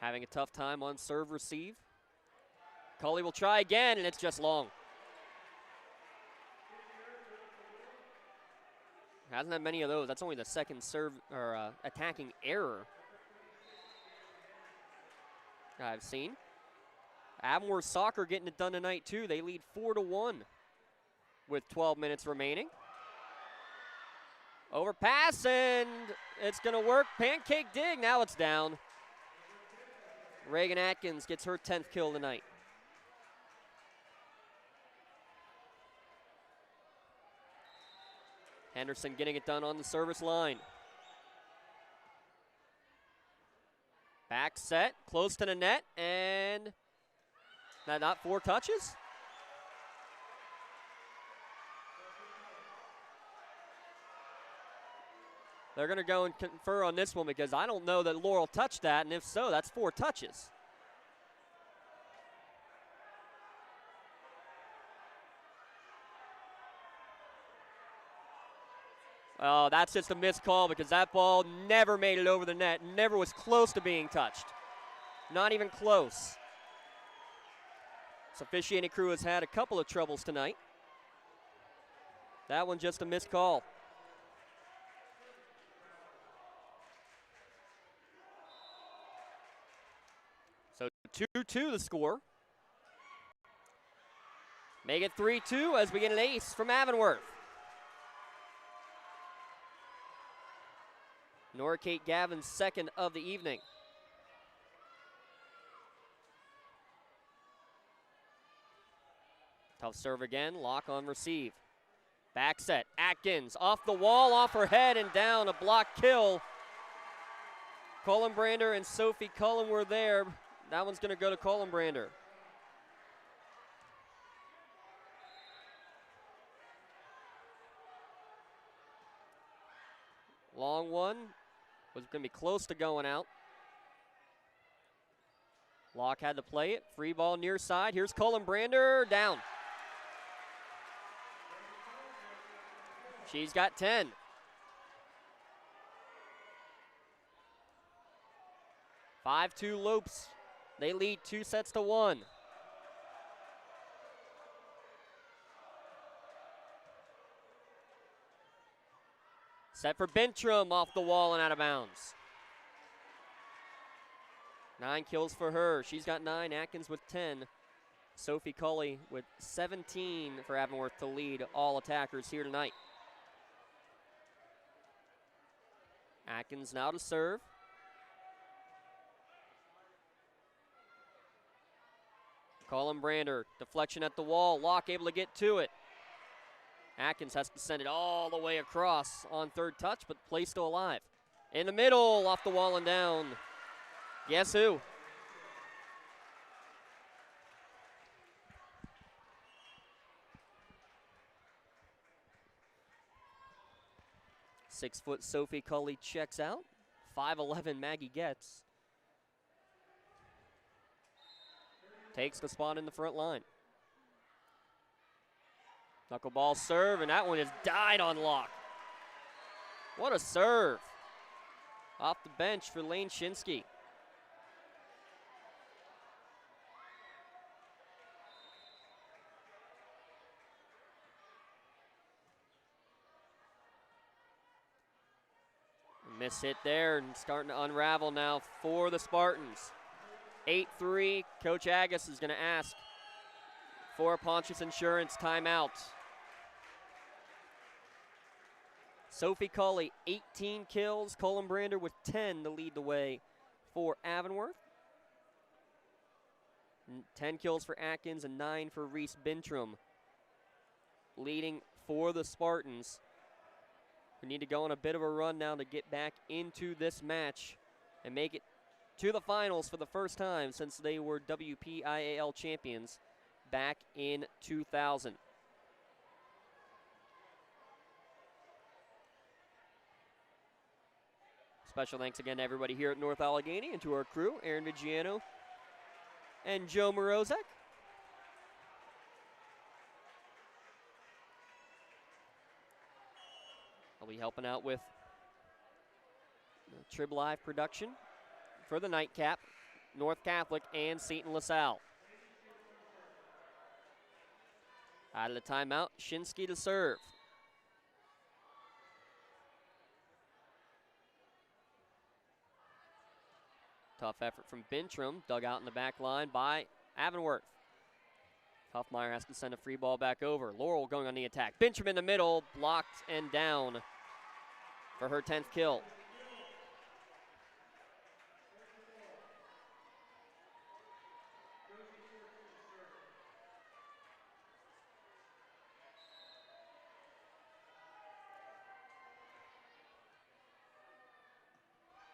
having a tough time on serve receive. Cully will try again, and it's just long. Hasn't had many of those. That's only the second serve or attacking error I've seen. Avonworth Soccer getting it done tonight too. They lead 4-1 with 12 minutes remaining. Overpass, and it's going to work. Pancake dig. Now it's down. Reagan Atkins gets her 10th kill tonight. Henderson getting it done on the service line. Back set, close to the net, and not 4 touches? They're going to go and confer on this one because I don't know that Laurel touched that, and if so, that's 4 touches. Oh, that's just a missed call because that ball never made it over the net, never was close to being touched. Not even close. This officiating crew has had a couple of troubles tonight. That one just a missed call. So 2-2 the score. Make it 3-2 as we get an ace from Avonworth. Nora Kate Gavin's second of the evening. Tough serve again, lock on receive. Back set, Atkins off the wall, off her head and down, a block kill. Colin Brander and Sophie Cullen were there. That one's gonna go to Colin Brander. Long one. Was going to be close to going out. Locke had to play it. Free ball near side. Here's Colin Brander. Down. She's got 10. (5-2) Lopes. They lead 2-1. Set for Bentrum, off the wall and out of bounds. 9 kills for her. She's got 9, Atkins with 10. Sophie Culley with 17 for Avonworth to lead all attackers here tonight. Atkins now to serve. Colin Brander, deflection at the wall. Locke able to get to it. Atkins has to send it all the way across on third touch, but play still alive. In the middle, off the wall and down. Guess who? Six-foot Sophie Culley checks out. 5'11" Maggie Getz. Takes the spot in the front line. Knuckleball serve, and that one is died on Locke. What a serve. Off the bench for Lane Shinsky. Miss hit there and starting to unravel now for the Spartans. 8-3, Coach Agus is going to ask for Pontius Insurance timeout. Sophie Culley, 18 kills. Colin Brander with 10 to lead the way for Avonworth. 10 kills for Atkins and 9 for Reese Bintrum. Leading for the Spartans. We need to go on a bit of a run now to get back into this match and make it to the finals for the first time since they were WPIAL champions back in 2000. Special thanks again to everybody here at North Allegheny and to our crew, Aaron Vigiano and Joe Morozek. I'll be helping out with the Trib Live production for the nightcap, North Catholic and Seton LaSalle. Out of the timeout, Shinsky to serve. Tough effort from Bintram, dug out in the back line by Avonworth. Huffmeyer has to send a free ball back over. Laurel going on the attack. Bintram in the middle, blocked and down for her 10th kill.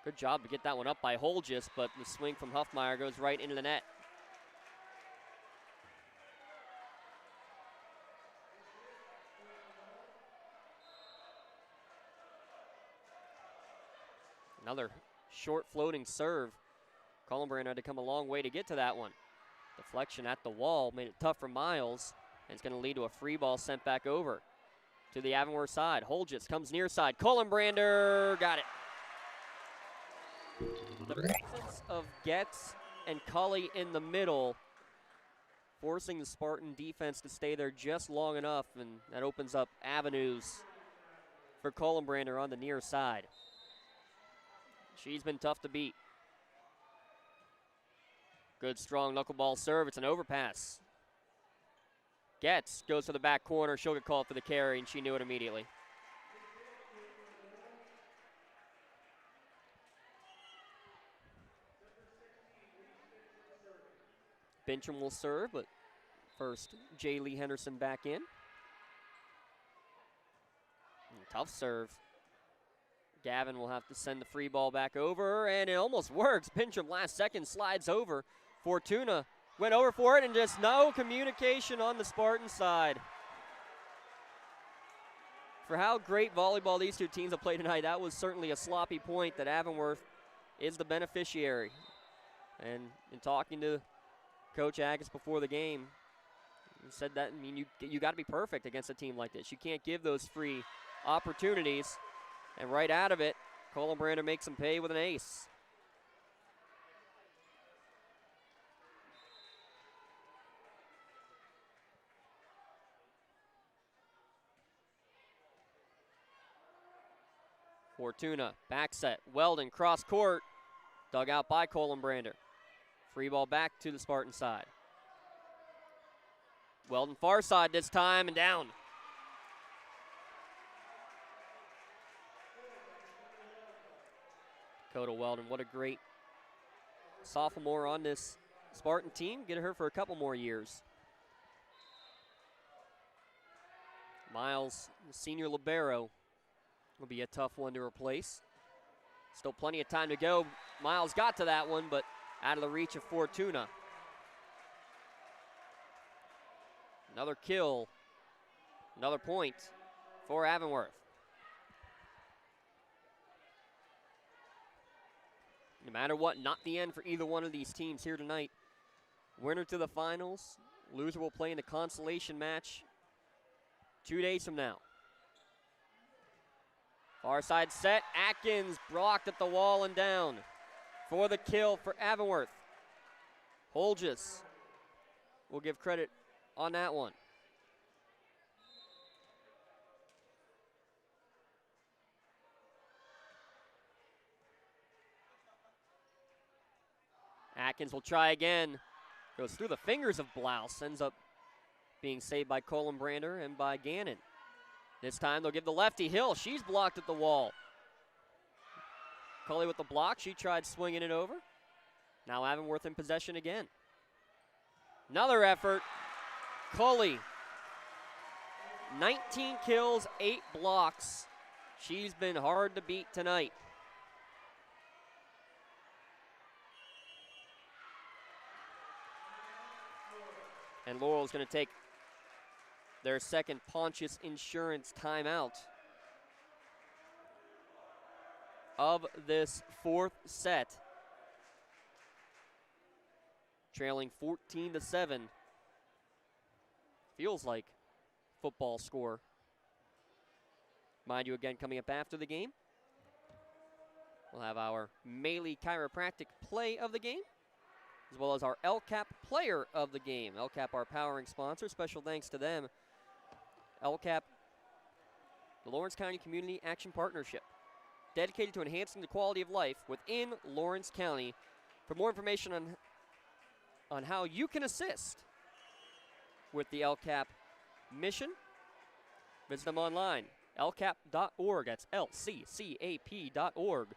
Good job to get that one up by Holgis, but the swing from Huffmeyer goes right into the net. Another short floating serve. Columbrand had to come a long way to get to that one. Deflection at the wall made it tough for Miles, and it's going to lead to a free ball sent back over to the Avonworth side. Holgis comes near side. Columbrander got it. The presence of Getz and Cully in the middle, forcing the Spartan defense to stay there just long enough, and that opens up avenues for Columbrander on the near side. She's been tough to beat. Good, strong knuckleball serve. It's an overpass. Getz goes to the back corner. She'll get called for the carry, and she knew it immediately. Bintram will serve, but first, J. Lee Henderson back in. Tough serve. Gavin will have to send the free ball back over, and it almost works. Bintram last second slides over. Fortuna went over for it, and just no communication on the Spartan side. For how great volleyball these two teams have played tonight, that was certainly a sloppy point that Avonworth is the beneficiary. And in talking to Coach Agus before the game, he said that, I mean, you got to be perfect against a team like this. You can't give those free opportunities. And right out of it, Columbrander makes him pay with an ace. Fortuna, back set, Weldon, cross court, dug out by Columbrander. Free ball back to the Spartan side. Weldon far side this time and down. Dakota Weldon, what a great sophomore on this Spartan team. Get her for a couple more years. Miles, the senior libero, will be a tough one to replace. Still plenty of time to go. Miles got to that one, but out of the reach of Fortuna. Another kill, another point for Avonworth. No matter what, not the end for either one of these teams here tonight. Winner to the finals, loser will play in the consolation match 2 days from now. Far side set, Atkins blocked at the wall and down for the kill for Avonworth. Holgis will give credit on that one. Atkins will try again. Goes through the fingers of Blouse. Ends up being saved by Columbrander and by Gannon. This time they'll give the lefty Hill. She's blocked at the wall. Cully with the block. She tried swinging it over. Now Avonworth in possession again. Another effort. Cully. 19 kills, 8 blocks. She's been hard to beat tonight. And Laurel's going to take their second Pontius Insurance timeout of this fourth set. Trailing 14-7. Feels like football score. Mind you, again, coming up after the game, we'll have our Melee Chiropractic play of the game, as well as our LCAP player of the game. LCAP, our powering sponsor. Special thanks to them. LCAP, the Lawrence County Community Action Partnership, dedicated to enhancing the quality of life within Lawrence County, For more information on how you can assist with the LCAP mission, visit them online, lcap.org. That's lccap.org.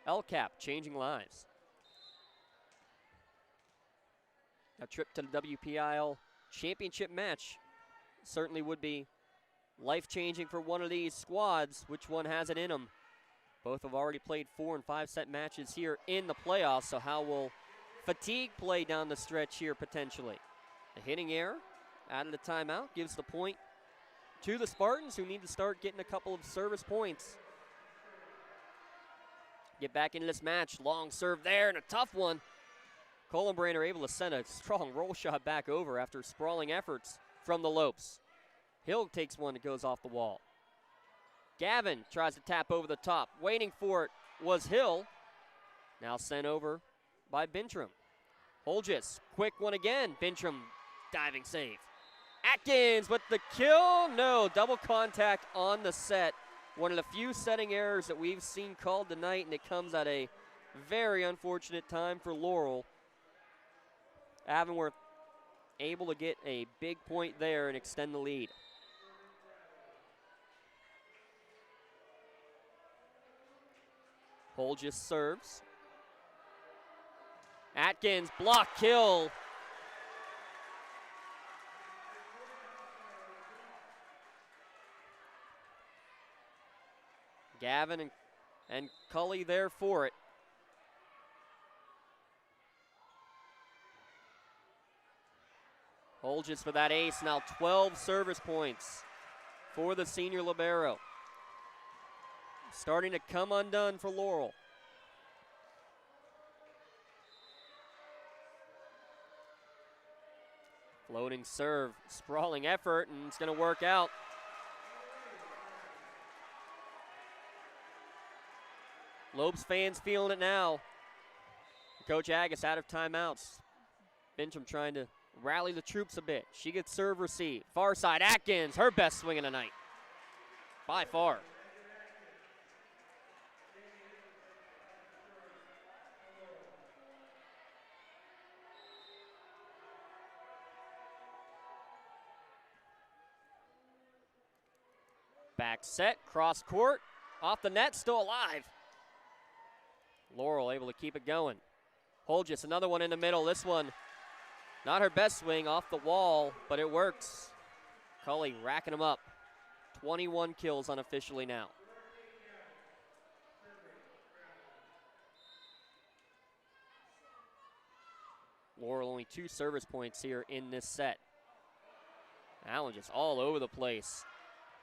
LCAP, changing lives. A trip to the WPIAL championship match certainly would be life-changing for one of these squads. Which one has it in them? Both have already played 4- and 5-set matches here in the playoffs, so how will fatigue play down the stretch here potentially? A hitting error out of the timeout gives the point to the Spartans, who need to start getting a couple of service points. Get back into this match. Long serve there and a tough one. Collenbrander able to send a strong roll shot back over after sprawling efforts from the Lopes. Hill takes one that goes off the wall. Gavin tries to tap over the top. Waiting for it was Hill. Now sent over by Bintrim. Holgis, quick one again. Bintrim, diving save. Atkins with the kill. No, double contact on the set. One of the few setting errors that we've seen called tonight, and it comes at a very unfortunate time for Laurel. Avonworth able to get a big point there and extend the lead. Holgis serves. Atkins, block kill. Gavin and Cully there for it. Holgis for that ace. Now 12 service points for the senior libero. Starting to come undone for Laurel. Floating serve, sprawling effort, and it's going to work out. Lopes fans feeling it now. Coach Agus out of timeouts. Bintrim trying to rally the troops a bit. She gets serve receive. Far side, Atkins, her best swing of the night. By far. Back set, cross court, off the net, still alive. Laurel able to keep it going. Holgis, another one in the middle. This one, not her best swing, off the wall, but it works. Cully racking them up. 21 kills unofficially now. Laurel only 2 service points here in this set. That one just all over the place.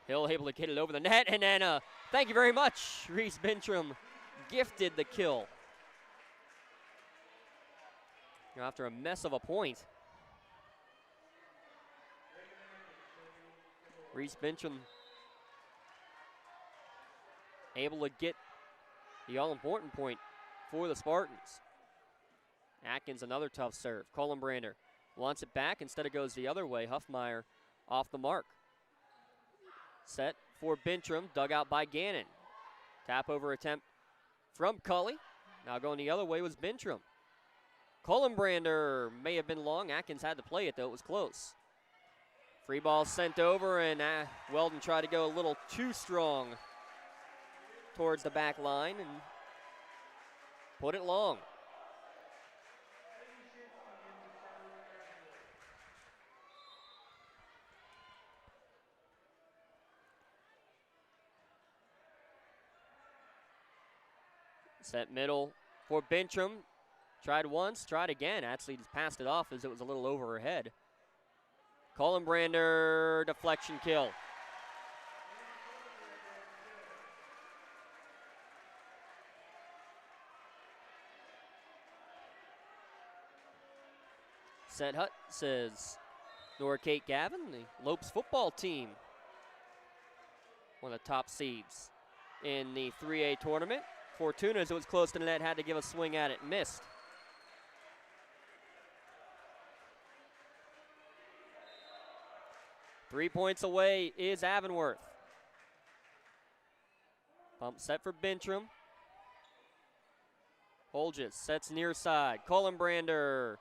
Hill able to get it over the net, and then thank you very much, Reese Bintrim gifted the kill. After a mess of a point. Reese Bintrim able to get the all-important point for the Spartans. Atkins, another tough serve. Collenbrander wants it back. Instead it goes the other way. Huffmeyer off the mark. Set for Bintrim, dug out by Gannon. Tap over attempt from Cully. Now going the other way was Bintrim. Collenbrander may have been long. Atkins had to play it, though. It was close. Free ball sent over, and Weldon tried to go a little too strong towards the back line and put it long. Set middle for Bintrim. Tried once, tried again. Actually just passed it off as it was a little over her head. Collenbrander, deflection kill. Set Hut says Nora Kate Gavin, the Lopes football team. One of the top seeds in the 3A tournament. Fortuna, as it was close to the net, had to give a swing at it, missed. Three points away is Avonworth. Pump set for Bintrim. Holges sets near side. Collenbrander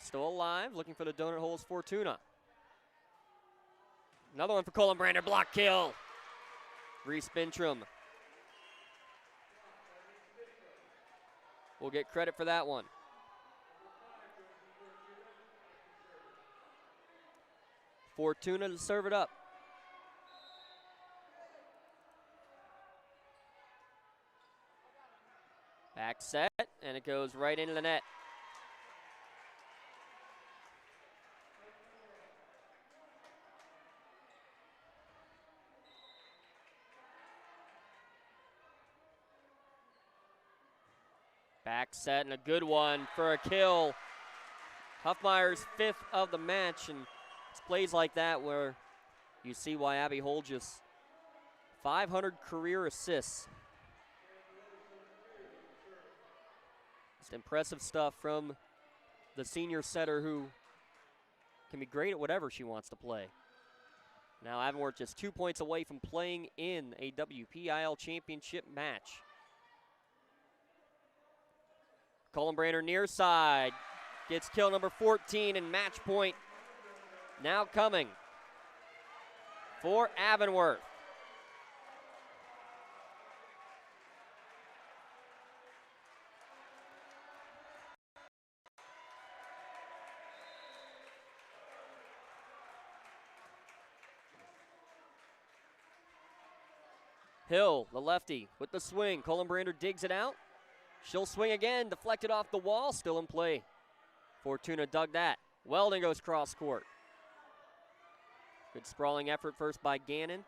still alive, looking for the donut holes. Fortuna. Another one for Collenbrander, block kill. Reese Bintram will get credit for that one. Fortuna to serve it up. Back set, and it goes right into the net. Back set, and a good one for a kill. Huffmeyer's 5th of the match, and it's plays like that where you see why Abby Holges, 500 career assists. Just impressive stuff from the senior setter who can be great at whatever she wants to play. Now Avonworth just 2 points away from playing in a WPIAL championship match. Collenbrander near side gets kill number 14, and match point now coming for Avonworth. Hill, the lefty, with the swing. Collenbrander digs it out. She'll swing again, deflected off the wall, still in play. Fortuna dug that. Weldon goes cross court. Good sprawling effort first by Gannon,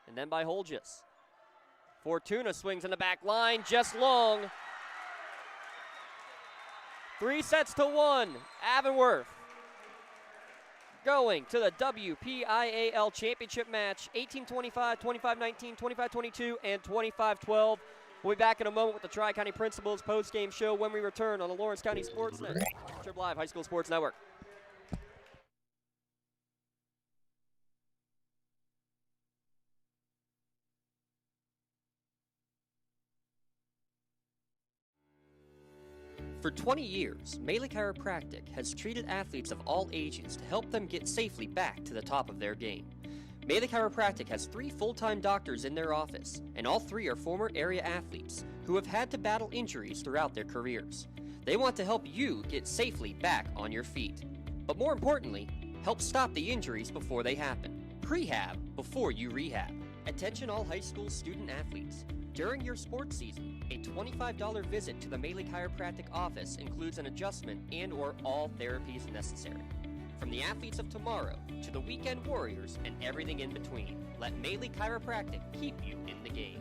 and then by Holges. Fortuna swings in the back line, just long. 3-1, Avonworth going to the WPIAL championship match, 18-25, 25-19, 25-22, and 25-12. We'll be back in a moment with the Tri-County Principals post-game show when we return on the Lawrence County SportsNet, Trib Live High School Sports Network. For 20 years, Melee Chiropractic has treated athletes of all ages to help them get safely back to the top of their game. Melee Chiropractic has 3 full-time doctors in their office, and all 3 are former area athletes who have had to battle injuries throughout their careers. They want to help you get safely back on your feet, but more importantly, help stop the injuries before they happen. Prehab before you rehab. Attention all high school student athletes. During your sports season, a $25 visit to the Melee Chiropractic office includes an adjustment and/or all therapies necessary. From the athletes of tomorrow to the weekend warriors and everything in between, let Melee Chiropractic keep you in the game.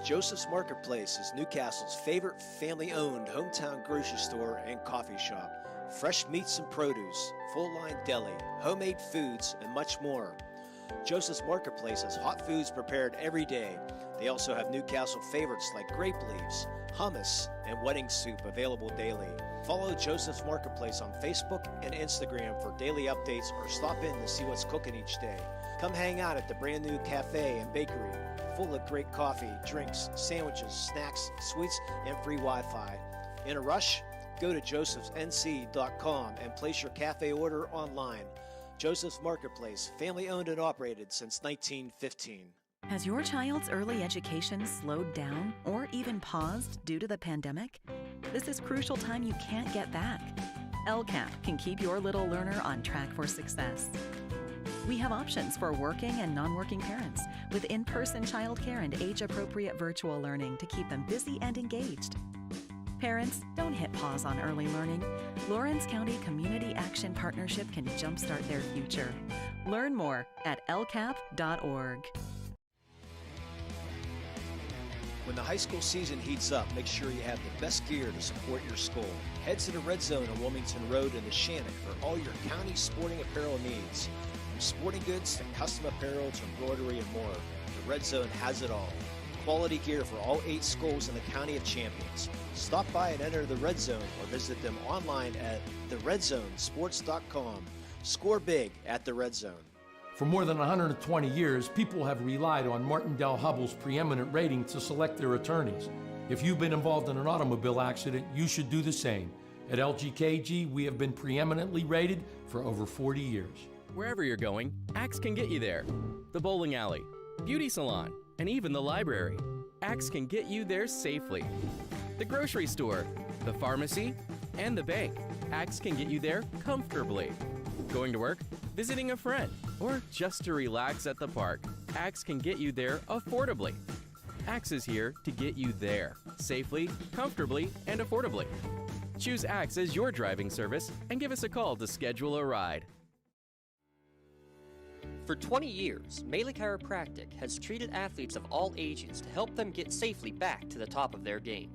Joseph's Marketplace is Newcastle's favorite family-owned hometown grocery store and coffee shop. Fresh meats and produce, full-line deli, homemade foods, and much more. Joseph's Marketplace has hot foods prepared every day. They also have Newcastle favorites like grape leaves, hummus, and wedding soup available daily. Follow Joseph's Marketplace on Facebook and Instagram for daily updates or stop in to see what's cooking each day. Come hang out at the brand new cafe and bakery, full of great coffee, drinks, sandwiches, snacks, sweets, and free Wi-Fi. In a rush? Go to josephsnc.com and place your cafe order online. Joseph's Marketplace, family owned and operated since 1915. Has your child's early education slowed down or even paused due to the pandemic? This is crucial time you can't get back. LCAP can keep your little learner on track for success. We have options for working and non-working parents with in-person childcare and age-appropriate virtual learning to keep them busy and engaged. Parents, don't hit pause on early learning. Lawrence County Community Action Partnership can jumpstart their future. Learn more at lcap.org. When the high school season heats up, make sure you have the best gear to support your school. Head to the Red Zone on Wilmington Road in the Shannock for all your county sporting apparel needs. From sporting goods to custom apparel to embroidery and more, the Red Zone has it all. Quality gear for all 8 schools in the County of Champions. Stop by and enter the Red Zone or visit them online at theredzonesports.com. Score big at the Red Zone. For more than 120 years, people have relied on Martindale-Hubbell's preeminent rating to select their attorneys. If you've been involved in an automobile accident, you should do the same. At LGKG, we have been preeminently rated for over 40 years. Wherever you're going, Axe can get you there. The bowling alley, beauty salon, and even the library. Axe can get you there safely. The grocery store, the pharmacy, and the bank. Axe can get you there comfortably. Going to work, visiting a friend, or just to relax at the park. Axe can get you there affordably. Axe is here to get you there safely, comfortably, and affordably. Choose Axe as your driving service and give us a call to schedule a ride. For 20 years, Melee Chiropractic has treated athletes of all ages to help them get safely back to the top of their game.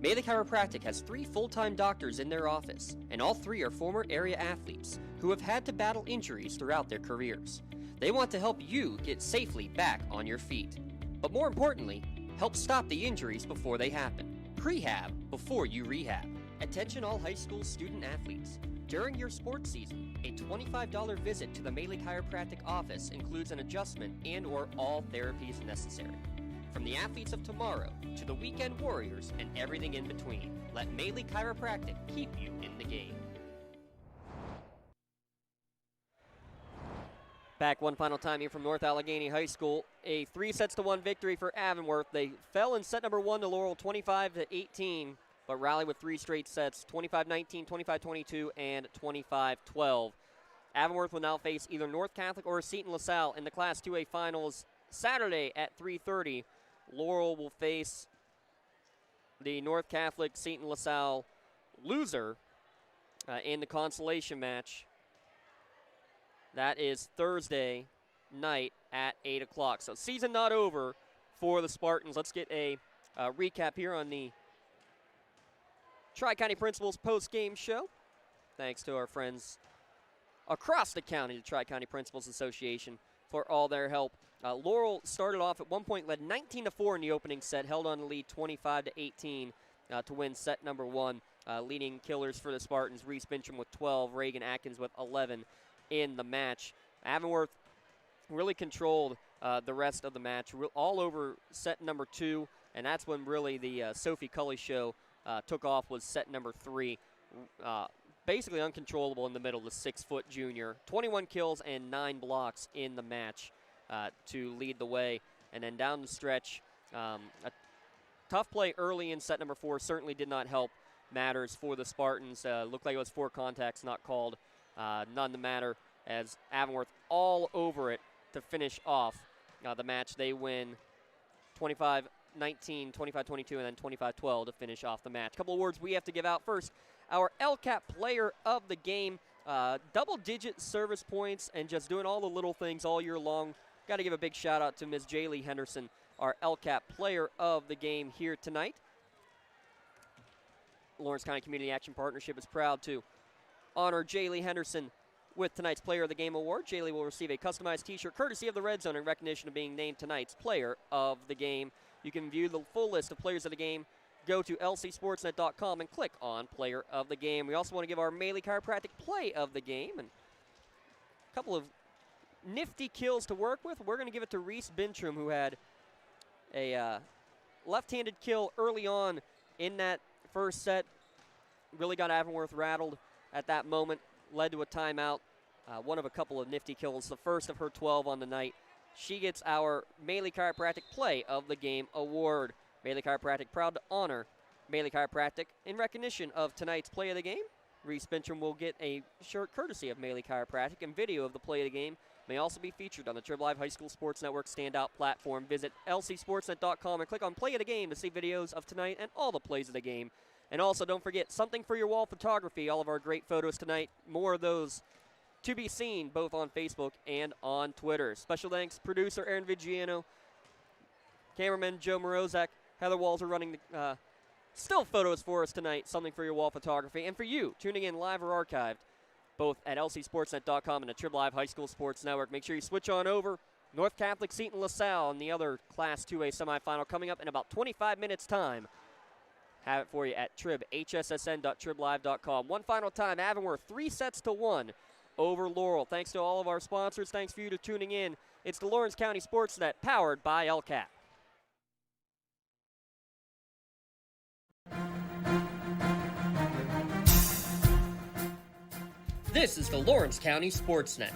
Melee Chiropractic has 3 full-time doctors in their office, and all 3 are former area athletes who have had to battle injuries throughout their careers. They want to help you get safely back on your feet. But more importantly, help stop the injuries before they happen. Prehab before you rehab. Attention all high school student athletes. During your sports season, a $25 visit to the Melee Chiropractic office includes an adjustment and/or all therapies necessary. From the athletes of tomorrow to the weekend warriors and everything in between, let Melee Chiropractic keep you in the game. Back one final time here from North Allegheny High School. A 3-1 victory for Avonworth. They fell in set number 1 to Laurel 25-18, but rallied with 3 straight sets, 25-19, 25-22, and 25-12. Avonworth will now face either North Catholic or Seton LaSalle in the Class 2A Finals Saturday at 3:30. Laurel will face the North Catholic Seton LaSalle loser in the consolation match. That is Thursday night at 8 o'clock. So season not over for the Spartans. Let's get a recap here on the Tri-County Principals post-game show. Thanks to our friends across the county, the Tri-County Principals Association, for all their help. Laurel started off at one point, led 19-4 in the opening set, held on to lead 25-18 to win set number 1. Leading killers for the Spartans, Reese Bintram with 12, Reagan Atkins with 11 in the match. Avonworth really controlled the rest of the match, all over set number 2, and that's when really the Sophie Cully show took off, was set number 3. Basically uncontrollable in the middle, the 6-foot junior. 21 kills and 9 blocks in the match to lead the way. And then down the stretch, a tough play early in set number 4 certainly did not help matters for the Spartans. Looked like it was 4 contacts not called. None to matter as Avonworth all over it to finish off the match. They win 25-19, 25-22, and then 25-12 to finish off the match. A couple of words we have to give out first. Our LCAP player of the game, double-digit service points and just doing all the little things all year long. Got to give a big shout-out to Ms. Jaylee Henderson, our LCAP player of the game here tonight. Lawrence County Community Action Partnership is proud to honor Jaylee Henderson with tonight's Player of the Game award. Jaylee will receive a customized t-shirt courtesy of the Red Zone in recognition of being named tonight's Player of the Game. You can view the full list of players of the game. Go to lcsportsnet.com and click on Player of the Game. We also want to give our Melee Chiropractic Play of the Game and a couple of nifty kills to work with. We're going to give it to Reese Bintram, who had a left-handed kill early on in that first set. Really got Avonworth rattled at that moment, led to a timeout. One of a couple of nifty kills, the first of her 12 on the night. She gets our Melee Chiropractic Play of the Game award. Melee Chiropractic proud to honor Melee Chiropractic in recognition of tonight's Play of the Game. Reese Bintram will get a shirt courtesy of Melee Chiropractic, and video of the Play of the Game may also be featured on the Trib Live High School Sports Network standout platform. Visit lcsportsnet.com and click on Play of the Game to see videos of tonight and all the plays of the game. And also, don't forget, something for your wall photography. All of our great photos tonight. More of those to be seen both on Facebook and on Twitter. Special thanks, producer Aaron Vigiano, cameraman Joe Morozak. Heather Walls are running the still photos for us tonight. Something for your wall photography. And for you, tuning in live or archived, both at lcsportsnet.com and the Trib Live High School Sports Network. Make sure you switch on over. North Catholic Seton LaSalle and the other Class 2A semifinal coming up in about 25 minutes' time. Have it for you at Trib, hssn.triblive.com. One final time, Avonworth 3-1 over Laurel. Thanks to all of our sponsors. Thanks for you to tuning in. It's the Lawrence County SportsNet, powered by LCAP. This is the Lawrence County SportsNet.